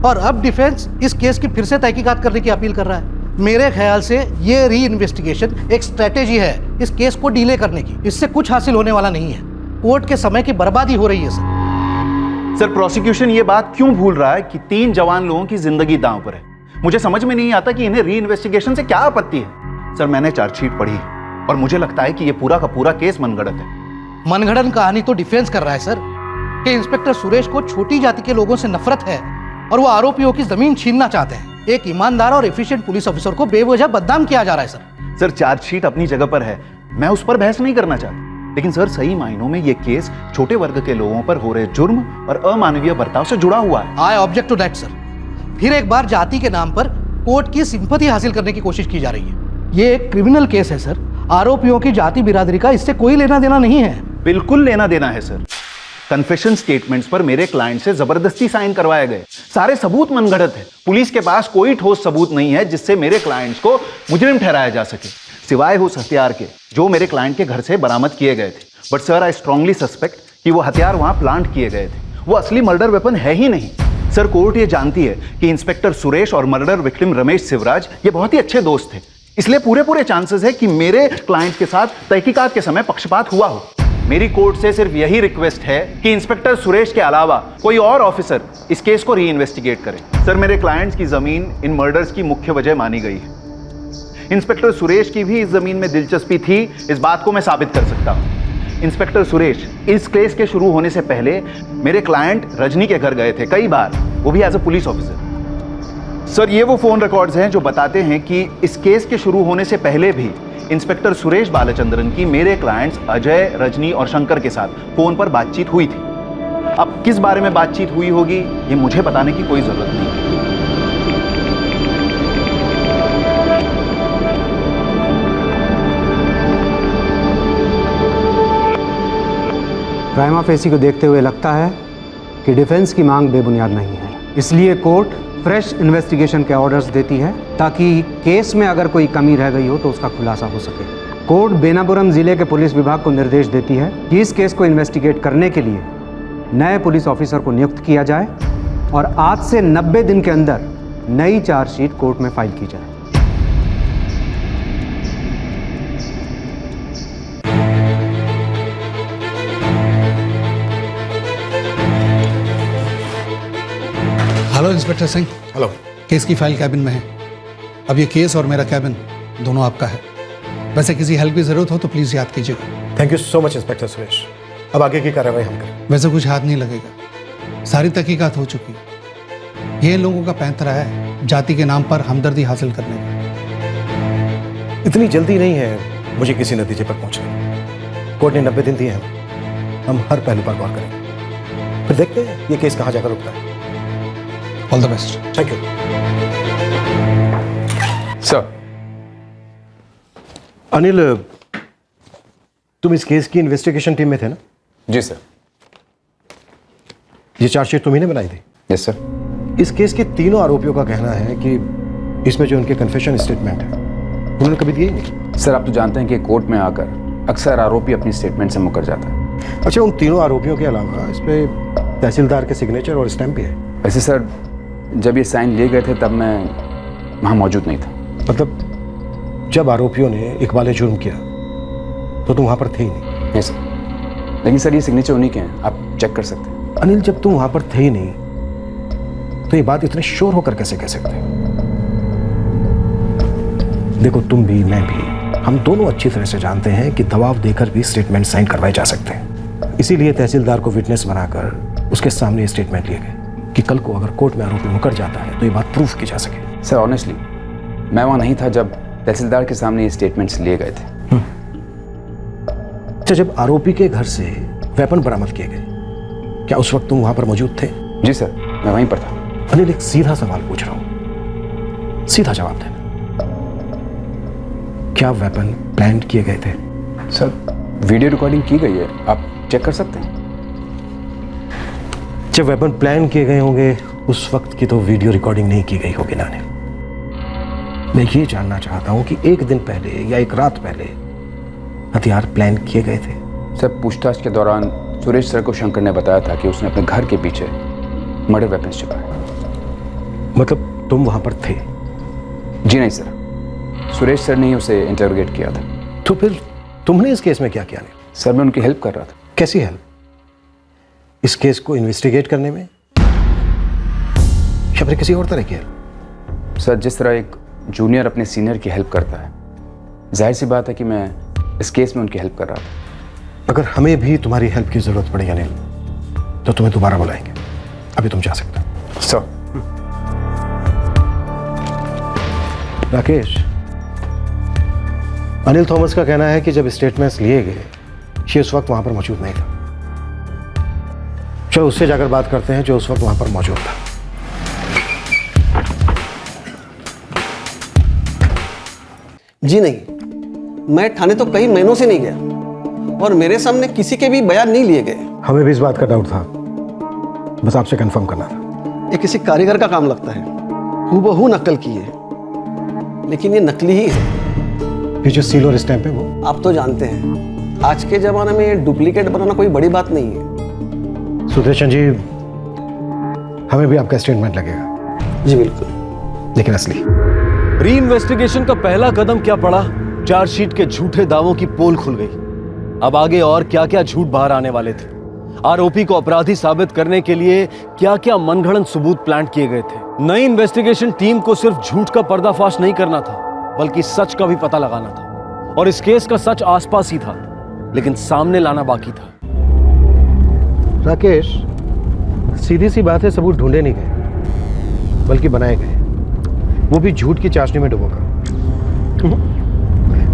और अब डिफेंस इस केस की फिर से तहकीकात करने की अपील कर रहा है। मेरे ख्याल से ये री इन्वेस्टिगेशन एक स्ट्रेटेजी है इस केस को डीले करने की। इससे कुछ हासिल होने वाला नहीं है, कोर्ट के समय की बर्बादी हो रही है। सर प्रोसिक्यूशन ये बात क्यों भूल रहा है कि 3 जवान लोगों की जिंदगी दांव पर है? मुझे समझ में नहीं आता कि इन्हें री इन्वेस्टिगेशन से क्या आपत्ति है। सर मैंने चार्जशीट पढ़ी और मुझे लगता है कि ये पूरा का पूरा केस मनगढ़ंत है। मनगढ़ंत कहानी तो डिफेंस कर रहा है सर कि इंस्पेक्टर सुरेश को छोटी जाति के लोगों से नफरत है और वो आरोपियों की जमीन छीनना चाहते हैं। एक ईमानदार और एफिशिएंट पुलिस ऑफिसर को बेवजह बदनाम किया जा रहा है सर। सर चार्जशीट अपनी जगह पर है, मैं उस पर बहस नहीं करना चाहता, लेकिन सर सही मायनों में ये केस छोटे वर्ग के लोगों पर हो रहे जुर्म और अमानवीय बर्ताव से जुड़ा हुआ है। I object to that sir. फिर एक बार जाति के नाम पर कोर्ट की सिंपैथी हासिल करने की कोशिश की जा रही है। ये एक क्रिमिनल केस है सर। आरोपियों की जाति बिरादरी का इससे कोई लेना देना नहीं है। बिल्कुल लेना देना है सर। कन्फेशन स्टेटमेंट्स पर मेरे क्लाइंट से जबरदस्ती साइन करवाए गए, सारे सबूत मनगढ़ंत है। पुलिस के पास कोई ठोस सबूत नहीं है जिससे मेरे क्लाइंट्स को मुजरिम ठहराया जा सके, सिवाय उस हथियार के जो मेरे क्लाइंट के घर से बरामद किए गए थे। But sir I strongly suspect कि वो हथियार वहां प्लांट किए गए थे, वो असली मर्डर वेपन है ही नहीं। सर कोर्ट ये जानती है कि इंस्पेक्टर सुरेश और मर्डर विक्टिम रमेश शिवराज ये बहुत ही अच्छे दोस्त थे, इसलिए पूरे चांसेस है कि मेरे क्लाइंट के साथ तहकीकात के समय पक्षपात हुआ हो। मेरी कोर्ट से सिर्फ यही रिक्वेस्ट है कि इंस्पेक्टर सुरेश के अलावा कोई और ऑफिसर इस केस को री इन्वेस्टिगेट करे। सर मेरे क्लाइंट्स की जमीन इन मर्डर्स की मुख्य वजह मानी गई है। इंस्पेक्टर सुरेश की भी इस जमीन में दिलचस्पी थी, इस बात को मैं साबित कर सकता हूं। इंस्पेक्टर सुरेश इस केस के शुरू होने से पहले मेरे क्लाइंट रजनी के घर गए थे कई बार, वो भी as a police officer. Sir, ये वो फोन रिकॉर्ड्स हैं जो बताते हैं कि इस केस के शुरू होने से पहले भी इंस्पेक्टर सुरेश बालचंद्रन की मेरे क्लाइंट्स अजय, रजनी और शंकर के साथ फोन पर बातचीत हुई थी। अब किस बारे में बातचीत हुई होगी ये मुझे बताने की कोई जरूरत नहीं। प्राइमा फेसी को देखते हुए लगता है कि डिफेंस की मांग बेबुनियाद नहीं है, इसलिए कोर्ट फ्रेश इन्वेस्टिगेशन के ऑर्डर्स देती है ताकि केस में अगर कोई कमी रह गई हो तो उसका खुलासा हो सके। कोर्ट बेनापुरम जिले के पुलिस विभाग को निर्देश देती है कि इस केस को इन्वेस्टिगेट करने के लिए नए पुलिस ऑफिसर को नियुक्त किया जाए और आज से 90 दिन के अंदर नई चार्जशीट कोर्ट में फाइल की जाए। Hello inspector Singh. Hello. Case की फाइल कैबिन में है। अब ये केस और मेरा कैबिन दोनों आपका है। वैसे किसी हेल्प की जरूरत हो तो प्लीज याद कीजिएगा। Thank you so much inspector Suresh. अब आगे की कार्रवाई हम करें। वैसे कुछ हाथ नहीं लगेगा, सारी तहकीकात हो चुकी है। ये इन लोगों का पैंतरा है जाति के नाम पर हमदर्दी हासिल करने का। इतनी जल्दी नहीं है मुझे किसी नतीजे पर पहुंचने। कोर्ट ने 90 दिन दिए हैं, हम हर पहलू पर गौर करेंगे, फिर देखते हैं ये केस कहां जाकर रुकता है। All the best. Thank you sir. Anil, तुम इस केस की इन्वेस्टिगेशन टीम में थे ना? जी सर। ये चार्जशीट तुम्ही ने बनाई थी? Yes sir. इस केस के तीनों आरोपियों का कहना है कि इसमें जो उनके कन्फेशन स्टेटमेंट है उन्होंने कभी दिए ही नहीं। सर, आप तो जानते हैं कि कोर्ट में आकर अक्सर आरोपी अपनी स्टेटमेंट से मुकर जाता है। अच्छा, उन तीनों आरोपियों के अलावा इस पे तहसीलदार के सिग्नेचर और स्टैम्प भी है। वैसे सर, जब ये साइन लिए गए थे तब मैं वहाँ मौजूद नहीं था। मतलब जब आरोपियों ने इकबाल जुर्म किया तो तुम वहाँ पर थे ही नहीं? Yes sir. लेकिन सर, ये सिग्नेचर उन्हीं के हैं, आप चेक कर सकते हैं। अनिल, जब तुम वहाँ पर थे ही नहीं तो ये बात इतने श्योर होकर कैसे कह सकते? देखो, तुम भी मैं भी, हम दोनों अच्छी तरह से जानते हैं कि दबाव देकर भी स्टेटमेंट साइन करवाए जा सकते हैं। इसीलिए तहसीलदार को विटनेस बनाकर उसके सामने ये स्टेटमेंट लिए गए कि कल को अगर कोर्ट में आरोपी मुकर जाता है तो ये बात प्रूफ की जा सके। सर, ऑनेस्टली मैं वहाँ नहीं था जब तहसीलदार के सामने ये स्टेटमेंट्स लिए गए थे। अच्छा, जब आरोपी के घर से वेपन बरामद किए गए, क्या उस वक्त तुम वहां पर मौजूद थे? जी सर, मैं वहीं पर था। अनिल, एक सीधा सवाल पूछ रहा हूं, सीधा जवाब देना। क्या वेपन प्लान किए गए थे? सर, वीडियो रिकॉर्डिंग की गई है, आप चेक कर सकते हैं। जब वेपन प्लान किए गए होंगे उस वक्त की तो वीडियो रिकॉर्डिंग नहीं की गई होगी ना? मैं ये जानना चाहता हूं कि एक दिन पहले या एक रात पहले हथियार प्लान किए गए थे? सर, पूछताछ के दौरान सुरेश सर को शंकर ने बताया था कि उसने अपने घर के पीछे मर्डर वेपन्स छिपाए। मतलब तुम वहां पर थे? जी नहीं सर, सुरेश सर ने ही उसे इंटरोगेट किया था। तो फिर तुमने इस केस में क्या किया? सर, मैं उनकी हेल्प कर रहा था। कैसी हेल्प? इस केस को इन्वेस्टिगेट करने में या फिर किसी और तरह की हेल्प? सर, जिस तरह एक जूनियर अपने सीनियर की हेल्प करता है, जाहिर सी बात है कि मैं इस केस में उनकी हेल्प कर रहा था। अगर हमें भी तुम्हारी हेल्प की जरूरत पड़े अनिल तो तुम्हें दोबारा बुलाएंगे। अभी तुम जा सकते हो। सर। राकेश, अनिल थॉमस का कहना है कि जब स्टेटमेंट्स लिए गए ये उस वक्त वहां पर मौजूद नहीं था। चलो उससे जाकर बात करते हैं जो उस वक्त वहां पर मौजूद था। जी नहीं, मैं थाने तो कई महीनों से नहीं गया और मेरे सामने किसी के भी बयान नहीं लिए गए। हमें भी इस बात का डाउट था, बस आपसे कंफर्म करना था। ये किसी कारीगर का काम लगता है, हूबहू नकल की है, लेकिन ये नकली ही है। ये जो सील और स्टैंप है वो? आप तो जानते हैं आज के जमाने में डुप्लीकेट बनाना कोई बड़ी बात नहीं है। सुदर्शन जी, हमें भी आपका स्टेटमेंट लगेगा। जी बिल्कुल, लेकिन असली। री इन्वेस्टिगेशन का पहला कदम क्या पड़ा? चार्जशीट के झूठे दावों की पोल खुल गई। अब आगे और क्या क्या झूठ बाहर आने वाले थे? आरोपी को अपराधी साबित करने के लिए क्या क्या मनगढ़ंत सबूत प्लांट किए गए थे? नई इन्वेस्टिगेशन टीम को सिर्फ झूठ का पर्दाफाश नहीं करना था, बल्कि सच का भी पता लगाना था। और इस केस का सच आसपास ही था, लेकिन सामने लाना बाकी था। राकेश, सीधी सी बात है, सबूत ढूंढे नहीं गए बल्कि बनाए गए, वो भी झूठ की चाशनी में डुबोकर।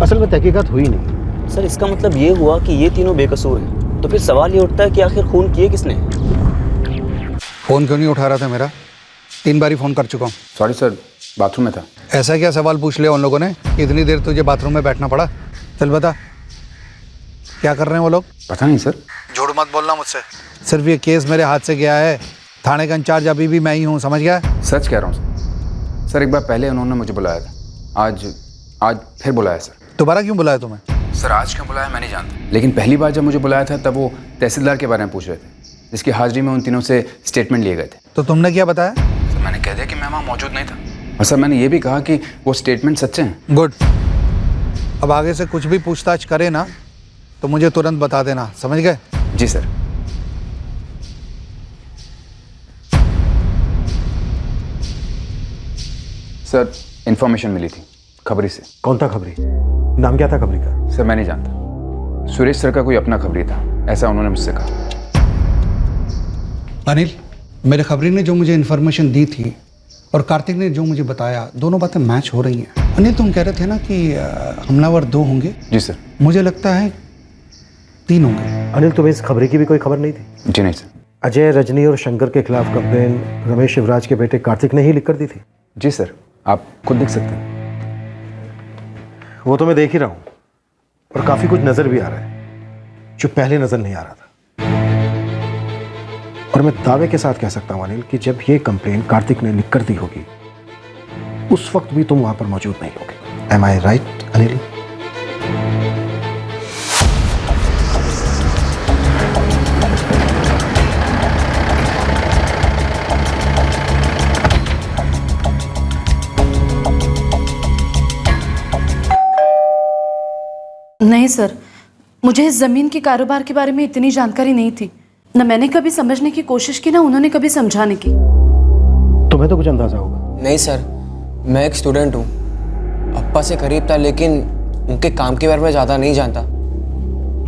असल में तहकीकात हुई नहीं। सर, इसका मतलब ये हुआ कि ये तीनों बेकसूर हैं। तो फिर सवाल ये उठता है कि आखिर खून किए किसने? फ़ोन क्यों नहीं उठा रहा था मेरा? 3 बार फ़ोन कर चुका हूँ। सॉरी सर, बाथरूम में था। ऐसा क्या सवाल पूछ लिया उन लोगों ने? इतनी देर तुझे बाथरूम में बैठना पड़ा? चल बता, क्या कर रहे हैं वो लोग? पता नहीं सर। झूठ मत बोलना मुझसे। सिर्फ ये केस मेरे हाथ से गया है, थाने का इंचार्ज अभी भी मैं ही हूँ, समझ गया? सच कह रहा हूँ सर। एक बार पहले उन्होंने मुझे बुलाया था, आज फिर बुलाया सर। दोबारा क्यों बुलाया तुम्हें? सर, आज क्यों बुलाया मैं नहीं जानता, लेकिन पहली बार जब मुझे बुलाया था तब वो तहसीलदार के बारे में पूछ रहे थे, जिसकी हाजिरी में उन तीनों से स्टेटमेंट लिए गए थे। तो तुमने क्या बताया? सर, मैंने कह दिया कि मैं वहाँ मौजूद नहीं था, और सर मैंने ये भी कहा कि वो स्टेटमेंट सच्चे हैं। गुड। अब आगे से कुछ भी पूछताछ करे ना तो मुझे तुरंत बता देना, समझ गए? जी सर। सर, इन्फॉर्मेशन मिली थी खबरी से। कौन था खबरी? नाम क्या था खबरी का? सर, मैं नहीं जानता। सुरेश सर का कोई अपना खबरी था, ऐसा उन्होंने मुझसे कहा। अनिल, मेरे खबरी ने जो मुझे इन्फॉर्मेशन दी थी और कार्तिक ने जो मुझे बताया, दोनों बातें मैच हो रही हैं। अनिल, तुम कह रहे थे ना कि हमलावर 2 होंगे? जी सर। मुझे लगता है 3 होंगे। अनिल, तुम्हें इस खबरी की भी कोई खबर नहीं थी? जी नहीं सर। अजय, रजनी और शंकर के खिलाफ कंप्लेन रमेश शिवराज के बेटे कार्तिक ने ही लिख कर दी थी? जी सर, आप खुद देख सकते हैं। वो तो मैं देख ही रहा हूँ, और काफी कुछ नजर भी आ रहा है जो पहले नजर नहीं आ रहा था। और मैं दावे के साथ कह सकता हूँ अनिल कि जब ये कंप्लेन कार्तिक ने लिख कर दी होगी, उस वक्त भी तुम वहां पर मौजूद नहीं होगे। एम आई राइट अनिल? नहीं सर, मुझे इस ज़मीन के कारोबार के बारे में इतनी जानकारी नहीं थी। न मैंने कभी समझने की कोशिश की, ना उन्होंने कभी समझाने की। तुम्हें तो कुछ अंदाजा होगा। नहीं सर, मैं एक स्टूडेंट हूँ, अप्पा से करीब था, लेकिन उनके काम के बारे में ज़्यादा नहीं जानता।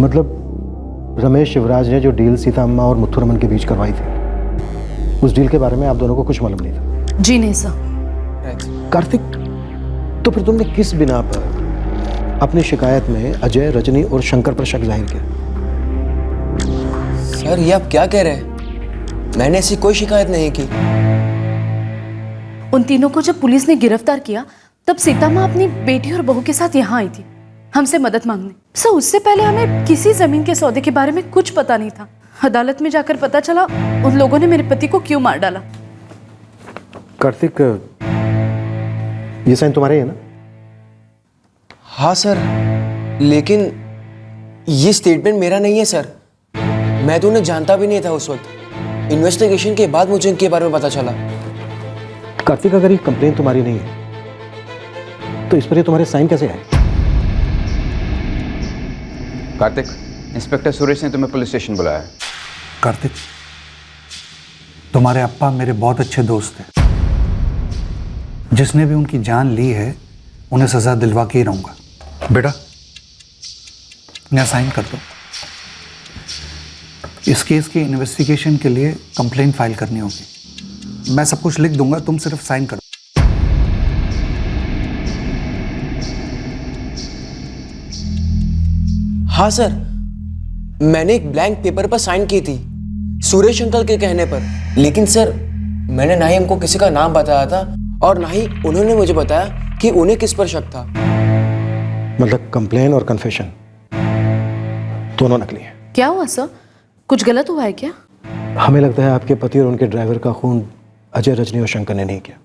मतलब रमेश शिवराज ने जो डील सीता अम्मा और मुथु रमन के बीच करवाई थी, उस डील के बारे में आप दोनों को कुछ मालूम नहीं था? जी नहीं सर। कार्तिक, तो फिर तुमने किस बिना पर अपनी शिकायत में अजय, रजनी और शंकर पर शक जाहिर किया? सर, ये आप क्या कह रहे हैं? मैंने ऐसी कोई शिकायत नहीं की। उन तीनों को जब पुलिस ने गिरफ्तार किया, तब सीता माँ अपनी बेटी और बहू के साथ यहाँ आई थी हमसे मदद मांगने। सर, उससे पहले हमें किसी जमीन के सौदे के बारे में कुछ पता नहीं था। अदालत में जाकर पता चला उन लोगों ने मेरे पति को क्यों मार डाला। कार्तिक, ये साइन तुम्हारे है ना? हाँ सर, लेकिन ये स्टेटमेंट मेरा नहीं है सर। मैं तो उन्हें जानता भी नहीं था उस वक्त। इन्वेस्टिगेशन के बाद मुझे इनके बारे में पता चला। कार्तिक, अगर ये कंप्लेन तुम्हारी नहीं है तो इस पर ये तुम्हारे साइन कैसे आए? कार्तिक, इंस्पेक्टर सुरेश ने तुम्हें पुलिस स्टेशन बुलाया है। कार्तिक, तुम्हारे अप्पा मेरे बहुत अच्छे दोस्त हैं। जिसने भी उनकी जान ली है, उन्हें सजा दिलवा के ही रहूंगा। बेटा, यहाँ साइन कर दो। इस केस की इन्वेस्टिगेशन के लिए कंप्लेन फाइल करनी होगी। मैं सब कुछ लिख दूंगा, तुम सिर्फ साइन कर दो। हाँ सर, मैंने एक ब्लैंक पेपर पर साइन की थी सुरेश अंकल के कहने पर। लेकिन सर, मैंने ना ही हमको किसी का नाम बताया था और ना ही उन्होंने मुझे बताया कि उन्हें किस पर शक था। मतलब कंप्लेन और कन्फेशन दोनों नकली हैं। क्या हुआ सर? कुछ गलत हुआ है क्या? हमें लगता है आपके पति और उनके ड्राइवर का खून अजय, रजनी और शंकर ने नहीं किया,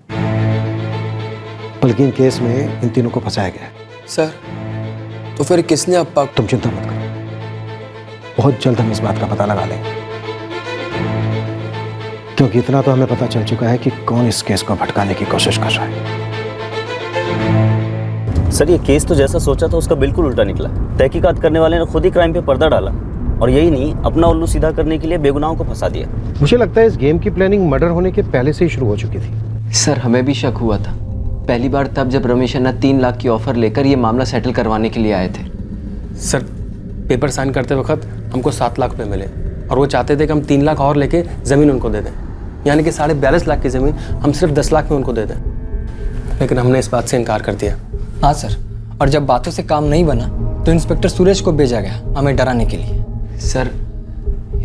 बल्कि इन केस में इन तीनों को फंसाया गया है। सर, तो फिर किसने अप्पा? तुम चिंता मत करो, बहुत जल्द हम इस बात का पता लगा लेंगे, क्योंकि इतना तो हमें पता चल चुका है कि कौन इस केस को भटकाने की कोशिश कर रहा है। सर, ये केस तो जैसा सोचा था उसका बिल्कुल उल्टा निकला। तहकीकात करने वाले ने खुद ही क्राइम पे पर्दा डाला, और यही नहीं, अपना उल्लू सीधा करने के लिए बेगुनाहों को फंसा दिया। मुझे लगता है इस गेम की प्लानिंग मर्डर होने के पहले से ही शुरू हो चुकी थी। सर, हमें भी शक हुआ था, पहली बार तब जब रमेश अन्ना 3 लाख की ऑफर लेकर ये मामला सेटल करवाने के लिए आए थे। सर पेपर साइन करते वक्त हमको 7 लाख रुपए मिले और वो चाहते थे कि हम 3 लाख और लेके ज़मीन उनको दे दें, यानी कि 42.5 लाख की ज़मीन हम सिर्फ 10 लाख में उनको दे दें, लेकिन हमने इस बात से इनकार कर दिया। हाँ सर, और जब बातों से काम नहीं बना तो इंस्पेक्टर सुरेश को भेजा गया हमें डराने के लिए। सर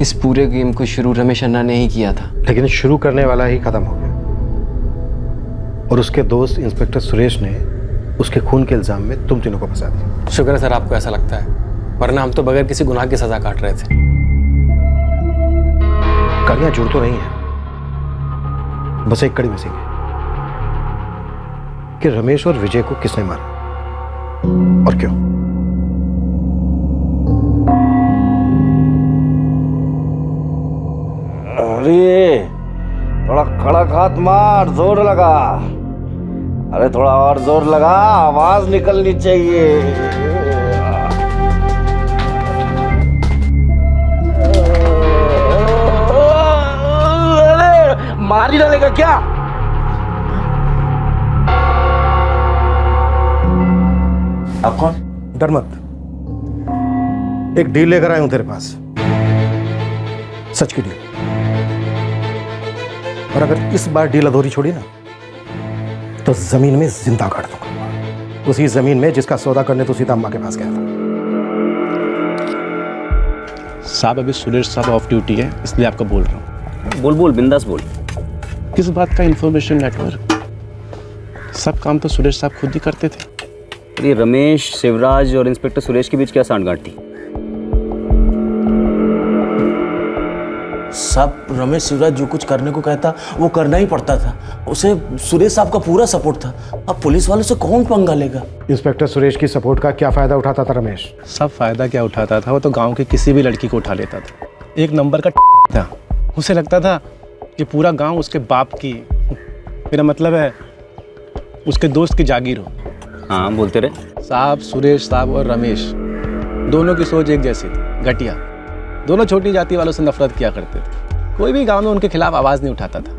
इस पूरे गेम को शुरू रमेश अन्ना ने ही किया था, लेकिन शुरू करने वाला ही खत्म हो गया और उसके दोस्त इंस्पेक्टर सुरेश ने उसके खून के इल्जाम में तुम तीनों को फंसा दिया। शुक्र है सर आपको ऐसा लगता है, वरना हम तो बगैर किसी गुनाह की सजा काट रहे थे। कड़ियां जुड़ तो नहीं है, बस एक कड़ी मिसिंग है कि रमेश और विजय को किसने मारा और क्यों। अरे थोड़ा कड़क हाथ मार, जोर लगा। अरे थोड़ा और जोर लगा, आवाज निकलनी चाहिए। अरे मार ही डालेगा क्या? आप कौन? डर मत, एक डील लेकर आया हूं तेरे पास, सच की डील। और अगर इस बार डील अधूरी छोड़ी ना तो जमीन में जिंदा गाड़ दूंगा, उसी जमीन में जिसका सौदा करने तो सीता अम्मा के पास गया था। साहब अभी सुरेश साहब ऑफ ड्यूटी है, इसलिए आपको बोल रहा हूँ। बोल बोल बिंदास बोल। किस बात का इंफॉर्मेशन नेटवर्क? सब काम तो सुरेश साहब खुद ही करते थे। ये रमेश, शिवराज और इंस्पेक्टर सुरेश के बीच क्या सांठगांठ थी? सब रमेश शिवराज जो कुछ करने को कहता वो करना ही पड़ता था, उसे सुरेश साहब का पूरा सपोर्ट था। अब पुलिस वालों से कौन पंगा लेगा? इंस्पेक्टर सुरेश की सपोर्ट का क्या फायदा उठाता था रमेश? सब फायदा क्या उठाता था, वो तो गांव की किसी भी लड़की को उठा लेता था। एक नंबर का था, उसे लगता था कि पूरा गांव उसके बाप की, मेरा मतलब है उसके दोस्त की जागीर हो। हाँ बोलते रहे। साहब सुरेश साहब और रमेश दोनों की सोच एक जैसी थी, घटिया। दोनों छोटी जाति वालों से नफरत किया करते थे, कोई भी गांव में उनके खिलाफ आवाज नहीं उठाता था।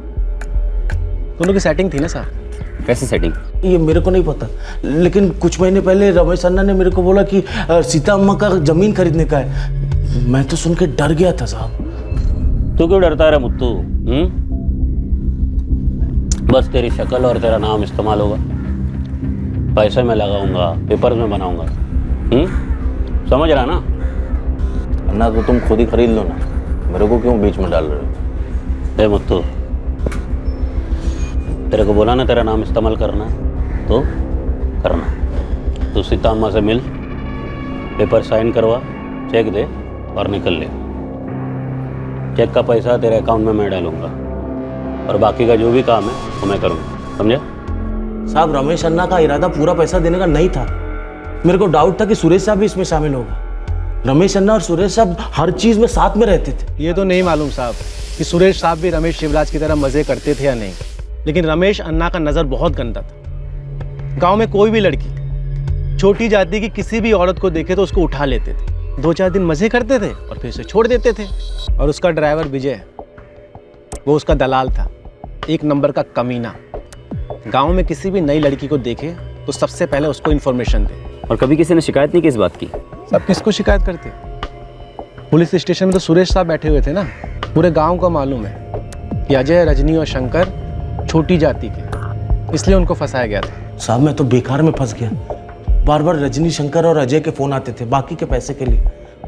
दोनों की सेटिंग थी ना साहब। कैसी सेटिंग? ये मेरे को नहीं पता, लेकिन कुछ महीने पहले रमेश अन्ना ने मेरे को बोला कि सीता अम्मा का जमीन खरीदने का है। मैं तो सुन के डर गया था साहब। तू क्यों डरता है मुत्तू? बस तेरी शक्ल और तेरा नाम इस्तेमाल होगा, पैसे में लगाऊंगा, पेपर में बनाऊंगा। समझ रहा ना? अन्ना तो तुम खुद ही खरीद लो ना, मेरे को क्यों बीच में डाल रहे हो? ए मुत्तू, तेरे को बोला ना तेरा नाम इस्तेमाल करना तो करना। तो सीता अम्मा से मिल, पेपर साइन करवा, चेक दे और निकल ले। चेक का पैसा तेरे अकाउंट में मैं डालूंगा और बाकी का जो भी काम है वो मैं करूँगा, समझे? साहब रमेश अन्ना का इरादा पूरा पैसा देने का नहीं था। मेरे को डाउट था कि सुरेश साहब भी इसमें शामिल होगा। रमेश अन्ना और सुरेश साहब हर चीज में साथ में रहते थे। ये तो नहीं मालूम साहब कि सुरेश साहब भी रमेश शिवराज की तरह मजे करते थे या नहीं, लेकिन रमेश अन्ना का नज़र बहुत गंदा था। गांव में कोई भी लड़की छोटी जाति की किसी भी औरत को देखे तो उसको उठा लेते थे, 2-4 दिन मजे करते थे और फिर उसे छोड़ देते थे। और उसका ड्राइवर विजय, वो उसका दलाल था, एक नंबर का कमीना। गांव में किसी भी नई लड़की को देखे तो सबसे पहले उसको इन्फॉर्मेशन दे। और कभी किसी ने शिकायत नहीं की इस बात की? सब किसको शिकायत करते? पुलिस स्टेशन में तो सुरेश साहब बैठे हुए थे ना। पूरे गांव को मालूम है कि अजय, रजनी और शंकर छोटी जाति के, इसलिए उनको फंसाया गया था। साहब मैं तो बेकार में फंस गया। बार बार रजनी, शंकर और अजय के फोन आते थे बाकी के पैसे के लिए।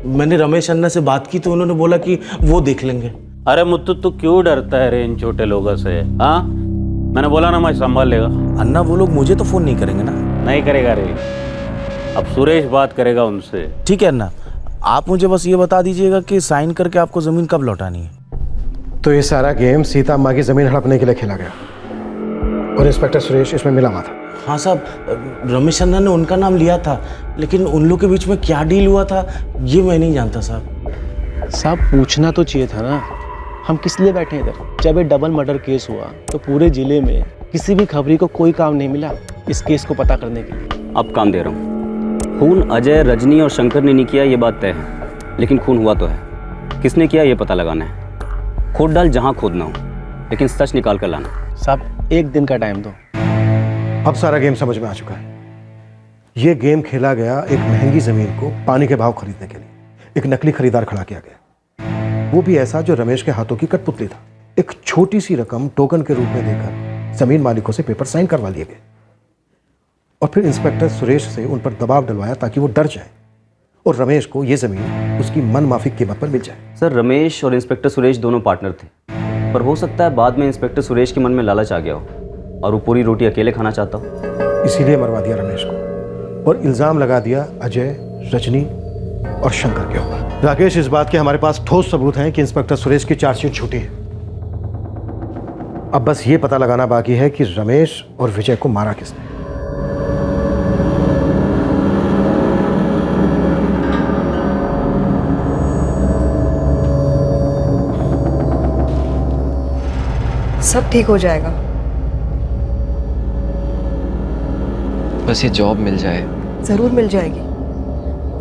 मैंने रमेश अन्ना से बात की तो उन्होंने बोला कि वो देख लेंगे। अरे मुत्तू तू क्यों डरता है रे इन छोटे लोगों से? हाँ मैंने बोला ना मैं संभाल लेगा। अन्ना वो लोग मुझे तो फोन नहीं करेंगे ना? नहीं करेगा रे, अब सुरेश बात करेगा उनसे। ठीक है अन्ना, आप मुझे बस ये बता दीजिएगा कि साइन करके आपको जमीन कब लौटानी है। तो ये सारा गेम सीता अम्मा की जमीन हड़पने के लिए खेला गया और इंस्पेक्टर सुरेश इसमें मिला हुआ था। हाँ साहब, रमेश अन्ना ने उनका नाम लिया था, लेकिन उन लोग के बीच में क्या डील हुआ था ये मैं नहीं जानता साहब। साहब पूछना तो चाहिए था ना, हम किस लिए बैठे इधर? जब ये डबल मर्डर केस हुआ तो पूरे जिले में किसी भी खबरी को कोई काम नहीं मिला इस केस को पता करने के लिए। अब काम दे रहा हूँ। खून अजय, रजनी और शंकर ने नहीं किया ये बात तय है, लेकिन खून हुआ तो है। किसने किया ये पता लगाना है। खोद डाल जहाँ खोदना हो, लेकिन सच निकाल कर लाना। साहब एक दिन का टाइम दो, अब सारा गेम समझ में आ चुका है। यह गेम खेला गया एक महंगी जमीन को पानी के भाव खरीदने के लिए। एक नकली खरीदार खड़ा किया गया, वो भी ऐसा जो रमेश के हाथों की कठपुतली था। एक छोटी सी रकम टोकन के रूप में देकर जमीन मालिकों से पेपर साइन करवा लिए गए और फिर इंस्पेक्टर सुरेश से उन पर दबाव डलवाया ताकि वो डर जाए और रमेश को ये जमीन उसकी मनमाफिक कीमत पर मिल जाए। सर, रमेश और इंस्पेक्टर सुरेश दोनों पार्टनर थे, पर हो सकता है बाद में इंस्पेक्टर सुरेश के मन में लालच आ गया हो और वो पूरी रोटी अकेले खाना चाहता हो, इसीलिए मरवा दिया रमेश को और इल्ज़ाम लगा दिया अजय, रजनी और शंकर के ऊपर। राकेश, इस बात के हमारे पास ठोस सबूत हैं कि इंस्पेक्टर सुरेश की चार्जशीट झूठी है। अब बस ये पता लगाना बाकी है कि रमेश और विजय को मारा किसने। सब ठीक हो जाएगा। बस ये जॉब मिल जाए। जरूर मिल जाएगी,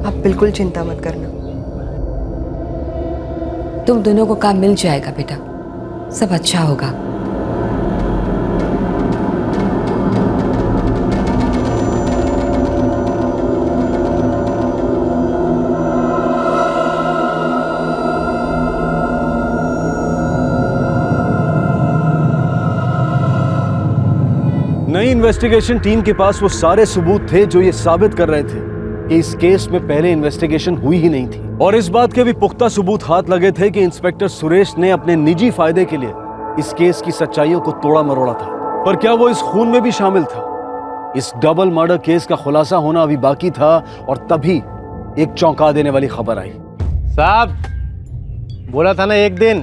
आप बिल्कुल चिंता मत करना। तुम दोनों को काम मिल जाएगा बेटा, सब अच्छा होगा। नई इन्वेस्टिगेशन टीम के पास वो सारे सबूत थे जो ये साबित कर रहे थे कि इस केस में पहले इन्वेस्टिगेशन हुई ही नहीं थी, और इस बात के भी पुख्ता सबूत हाथ लगे थे कि इंस्पेक्टर सुरेश ने अपने निजी फायदे के लिए इस केस की सच्चाइयों को तोड़ा मरोड़ा था। पर क्या वो इस खून में भी शामिल था? इस डबल मर्डर केस का खुलासा होना अभी बाकी था और तभी एक चौंका देने वाली खबर आई। साहब, बोला था ना एक दिन,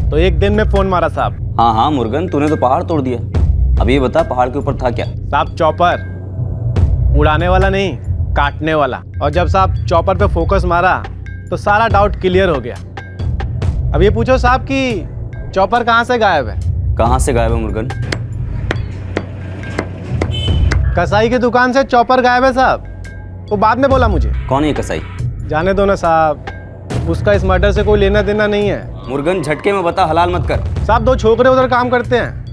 तो एक दिन में फोन मारा साहब। हाँ हाँ मुर्गन, तूने तो पहाड़ तोड़ दिया। अब ये बता, पहाड़ के ऊपर था क्या? साहब, चॉपर। उड़ाने वाला नहीं, काटने वाला। और जब साहब चॉपर पे फोकस मारा तो सारा डाउट क्लियर हो गया। अब ये पूछो साहब कि चॉपर कहाँ से गायब है? कहाँ से गायब है मुर्गन? कसाई की दुकान से चॉपर गायब है साहब। वो बाद में बोला मुझे। कौन है कसाई? जाने दो ना साहब, उसका इस मर्डर से कोई लेना देना नहीं है। मुर्गन, झटके में बता, हलाल मत कर। साहब, दो छोकरे उधर काम करते हैं,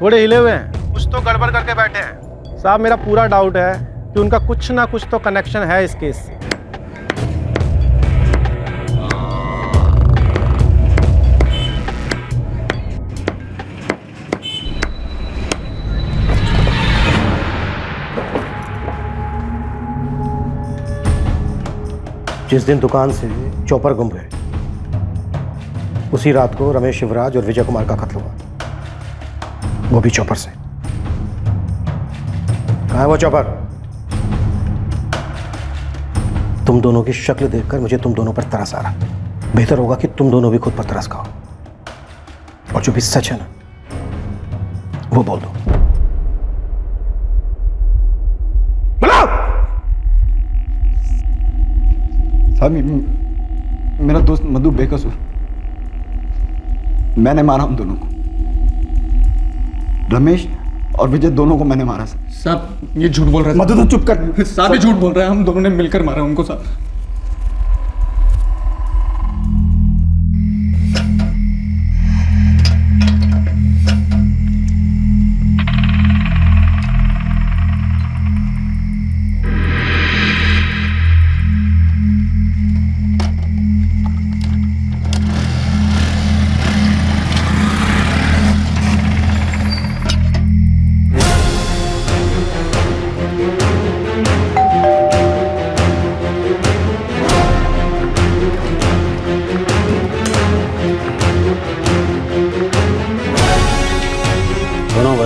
थोड़े हिले हुए हैं, कुछ तो गड़बड़ करके बैठे हैं। साहब, मेरा पूरा डाउट है कि उनका कुछ ना कुछ तो कनेक्शन है इस केस से। जिस दिन दुकान से चॉपर गुम गए, उसी रात को रमेश, शिवराज और विजय कुमार का कत्ल हुआ, वो भी चॉपर से। कहाँ है वो चॉपर? तुम दोनों की शक्ल देखकर मुझे तुम दोनों पर तरस आ रहा। बेहतर होगा कि तुम दोनों भी खुद पर तरस खाओ और जो भी सच है ना, वो बोल दो। साहब, मेरा दोस्त मधु बेकसूर, मैंने मारा उन दोनों को। रमेश और विजय दोनों को मैंने मारा। साहब, ये झूठ बोल रहा है। मधु, तो चुप कर। साहब, ये झूठ बोल रहा है, हम दोनों ने मिलकर मारा उनको साहब।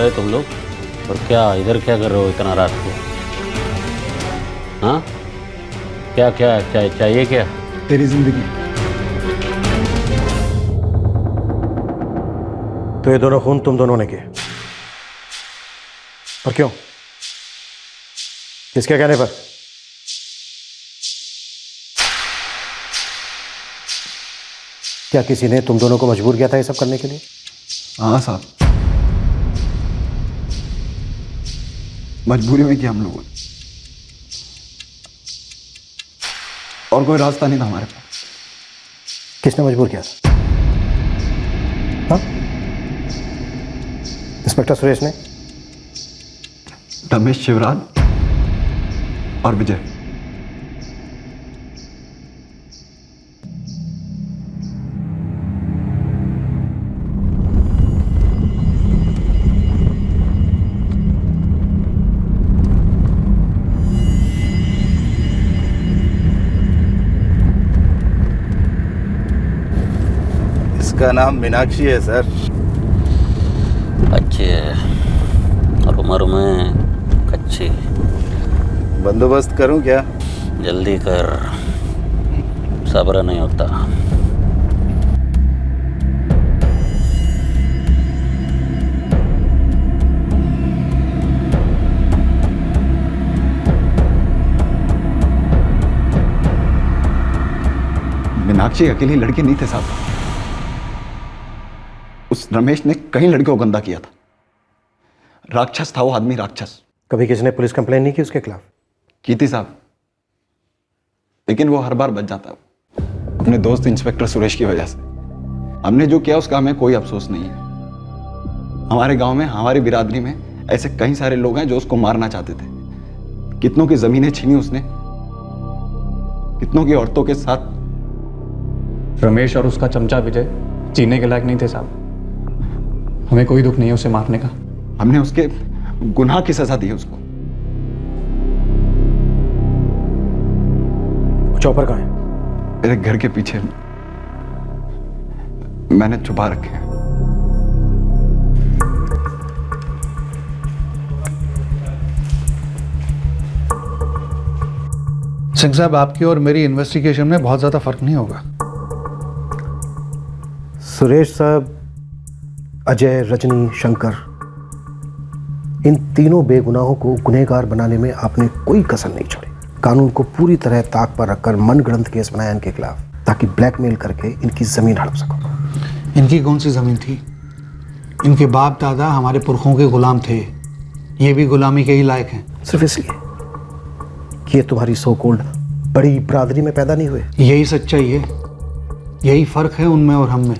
तुम लोग, और क्या इधर क्या कर रहे हो इतना रात को? हाँ, क्या क्या चाहिए क्या? तेरी जिंदगी। तो ये दोनों खून तुम दोनों ने किए, और क्यों? किसके कहने पर? क्या किसी ने तुम दोनों को मजबूर किया था ये सब करने के लिए? हाँ साहब, मजबूरी में किया हम लोगों ने, और कोई रास्ता नहीं था हमारे पास। किसने मजबूर किया था? हाँ? इंस्पेक्टर सुरेश ने? रमेश, शिवराज और विजय। इसका नाम मीनाक्षी है सर। अच्छी है और उम्र में कच्ची। बंदोबस्त करूं क्या? जल्दी कर, सब्र नहीं होता। मीनाक्षी अकेली लड़की नहीं थे साहब। उस रमेश ने कई लड़कियों को गंदा किया था। राक्षस था वो आदमी, राक्षस। कभी किसी ने पुलिस कंप्लेन नहीं की उसके खिलाफ? की थी साहब, लेकिन वो हर बार बच जाता अपने दोस्त इंस्पेक्टर सुरेश की वजह से। हमने जो किया उसका हमें कोई अफसोस नहीं है। हमारे गांव में, हमारी बिरादरी में ऐसे कई सारे लोग हैं जो उसको मारना चाहते थे। कितनों की जमीनें छीनी उसने, कितनों की औरतों के साथ। रमेश और उसका चमचा विजय जीने के लायक नहीं थे साहब। हमें कोई दुख नहीं है उसे मारने का। हमने उसके गुनाह की सजा दी है उसको। चौपर कहाँ है? मेरे घर के पीछे मैंने छुपा रखे हैं। सिंह साहब, आपकी और मेरी इन्वेस्टिगेशन में बहुत ज्यादा फर्क नहीं होगा। सुरेश साहब, अजय, रजनी, शंकर, इन तीनों बेगुनाहों को गुनहगार बनाने में आपने कोई कसर नहीं छोड़ी। कानून को पूरी तरह ताक पर रखकर मनगढ़ंत केस बनाया इनके खिलाफ, ताकि ब्लैकमेल करके इनकी जमीन हड़प सको। इनकी कौन सी जमीन थी? इनके बाप दादा हमारे पुरखों के गुलाम थे। ये भी गुलामी के ही लायक हैं। सिर्फ इसलिए कि ये तुम्हारी सो कॉल्ड बड़ी बिरादरी में पैदा नहीं हुए। यही सच्चाई है, यही फर्क है उनमें और हम में।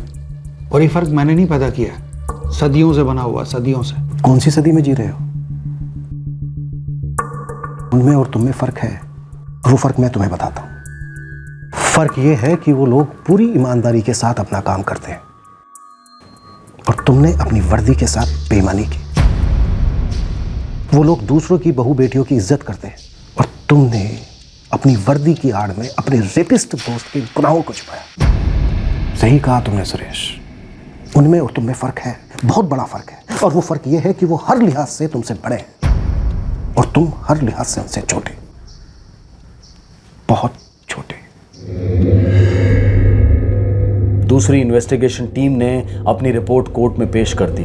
और ये फर्क मैंने नहीं पैदा किया, सदियों से बना हुआ, सदियों से। कौन सी सदी में जी रहे हो? उनमें और तुम में फर्क है। वो फर्क मैं तुम्हें बताता हूं। फर्क ये है कि वो लोग पूरी ईमानदारी के साथ अपना काम करते हैं और तुमने अपनी वर्दी के साथ बेईमानी की। वो लोग दूसरों की बहू बेटियों की इज्जत करते हैं और तुमने अपनी वर्दी की आड़ में अपने रेपिस्ट दोस्त के गुनाहों को छुपाया। सही कहा तुमने सुरेश, उनमें और तुम में फर्क है, बहुत बड़ा फर्क है। और वो फर्क ये है कि वो हर लिहाज से तुमसे बड़े हैं और तुम हर लिहाज से उनसे छोटे, बहुत छोटे। दूसरी इन्वेस्टिगेशन टीम ने अपनी रिपोर्ट कोर्ट में पेश कर दी।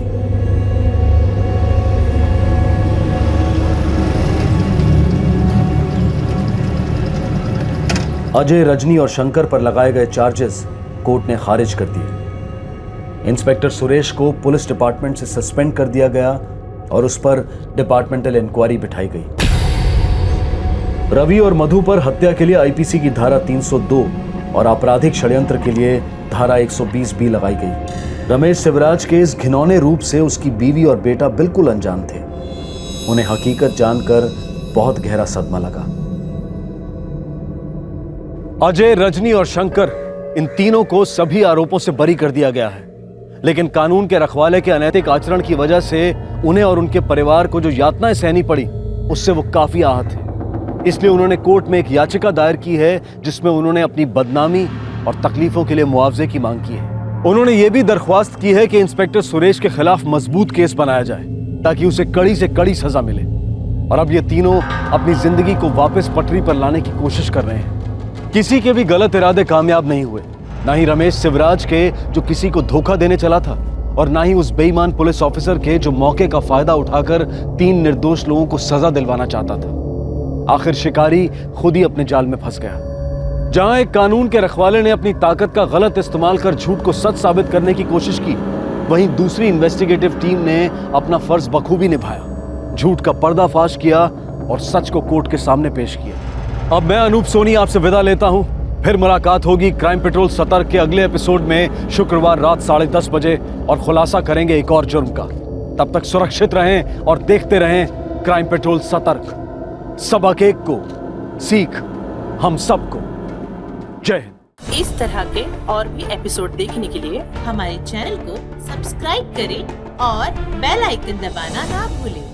अजय, रजनी और शंकर पर लगाए गए चार्जेस कोर्ट ने खारिज कर दिए। इंस्पेक्टर सुरेश को पुलिस डिपार्टमेंट से सस्पेंड कर दिया गया और उस पर डिपार्टमेंटल इंक्वायरी बिठाई गई। रवि और मधु पर हत्या के लिए आईपीसी की धारा 302 और आपराधिक षड्यंत्र के लिए धारा 120 भी लगाई गई। रमेश शिवराज के इस घिनौने रूप से उसकी बीवी और बेटा बिल्कुल अनजान थे। उन्हें हकीकत जानकर बहुत गहरा सदमा लगा। अजय, रजनी और शंकर, इन तीनों को सभी आरोपों से बरी कर दिया गया है, लेकिन कानून के रखवाले के अनैतिक आचरण की वजह से उन्हें और उनके परिवार को जो यातनाएं सहनी पड़ी, उससे वो काफी आहत हैं। इसलिए उन्होंने कोर्ट में एक याचिका दायर की है जिसमें उन्होंने अपनी बदनामी और तकलीफों के लिए मुआवजे की मांग की है। उन्होंने ये भी दरख्वास्त की है कि इंस्पेक्टर सुरेश के खिलाफ मजबूत केस बनाया जाए ताकि उसे कड़ी से कड़ी सजा मिले। और अब ये तीनों अपनी जिंदगी को वापस पटरी पर लाने की कोशिश कर रहे हैं। किसी के भी गलत इरादे कामयाब नहीं हुए, ना ही रमेश शिवराज के जो किसी को धोखा देने चला था, और ना ही उस बेईमान पुलिस ऑफिसर के जो मौके का फायदा उठाकर 3 निर्दोष लोगों को सजा दिलवाना चाहता था। आखिर शिकारी खुद ही अपने जाल में फंस गया। जहां एक कानून के रखवाले ने अपनी ताकत का गलत इस्तेमाल कर झूठ को सच साबित करने की कोशिश की, वहीं दूसरी इन्वेस्टिगेटिव टीम ने अपना फर्ज बखूबी निभाया, झूठ का पर्दाफाश किया और सच को कोर्ट के सामने पेश किया। अब मैं अनूप सोनी आपसे विदा लेता हूं। फिर मुलाकात होगी क्राइम पेट्रोल सतर्क के अगले एपिसोड में शुक्रवार रात 10:30 बजे और खुलासा करेंगे एक और जुर्म का। तब तक सुरक्षित रहें और देखते रहें क्राइम पेट्रोल सतर्क, सबक एक को, सीख हम सबको। जय हिंद। इस तरह के और भी एपिसोड देखने के लिए हमारे चैनल को सब्सक्राइब करें और बेल आइकन दबाना ना भूलें।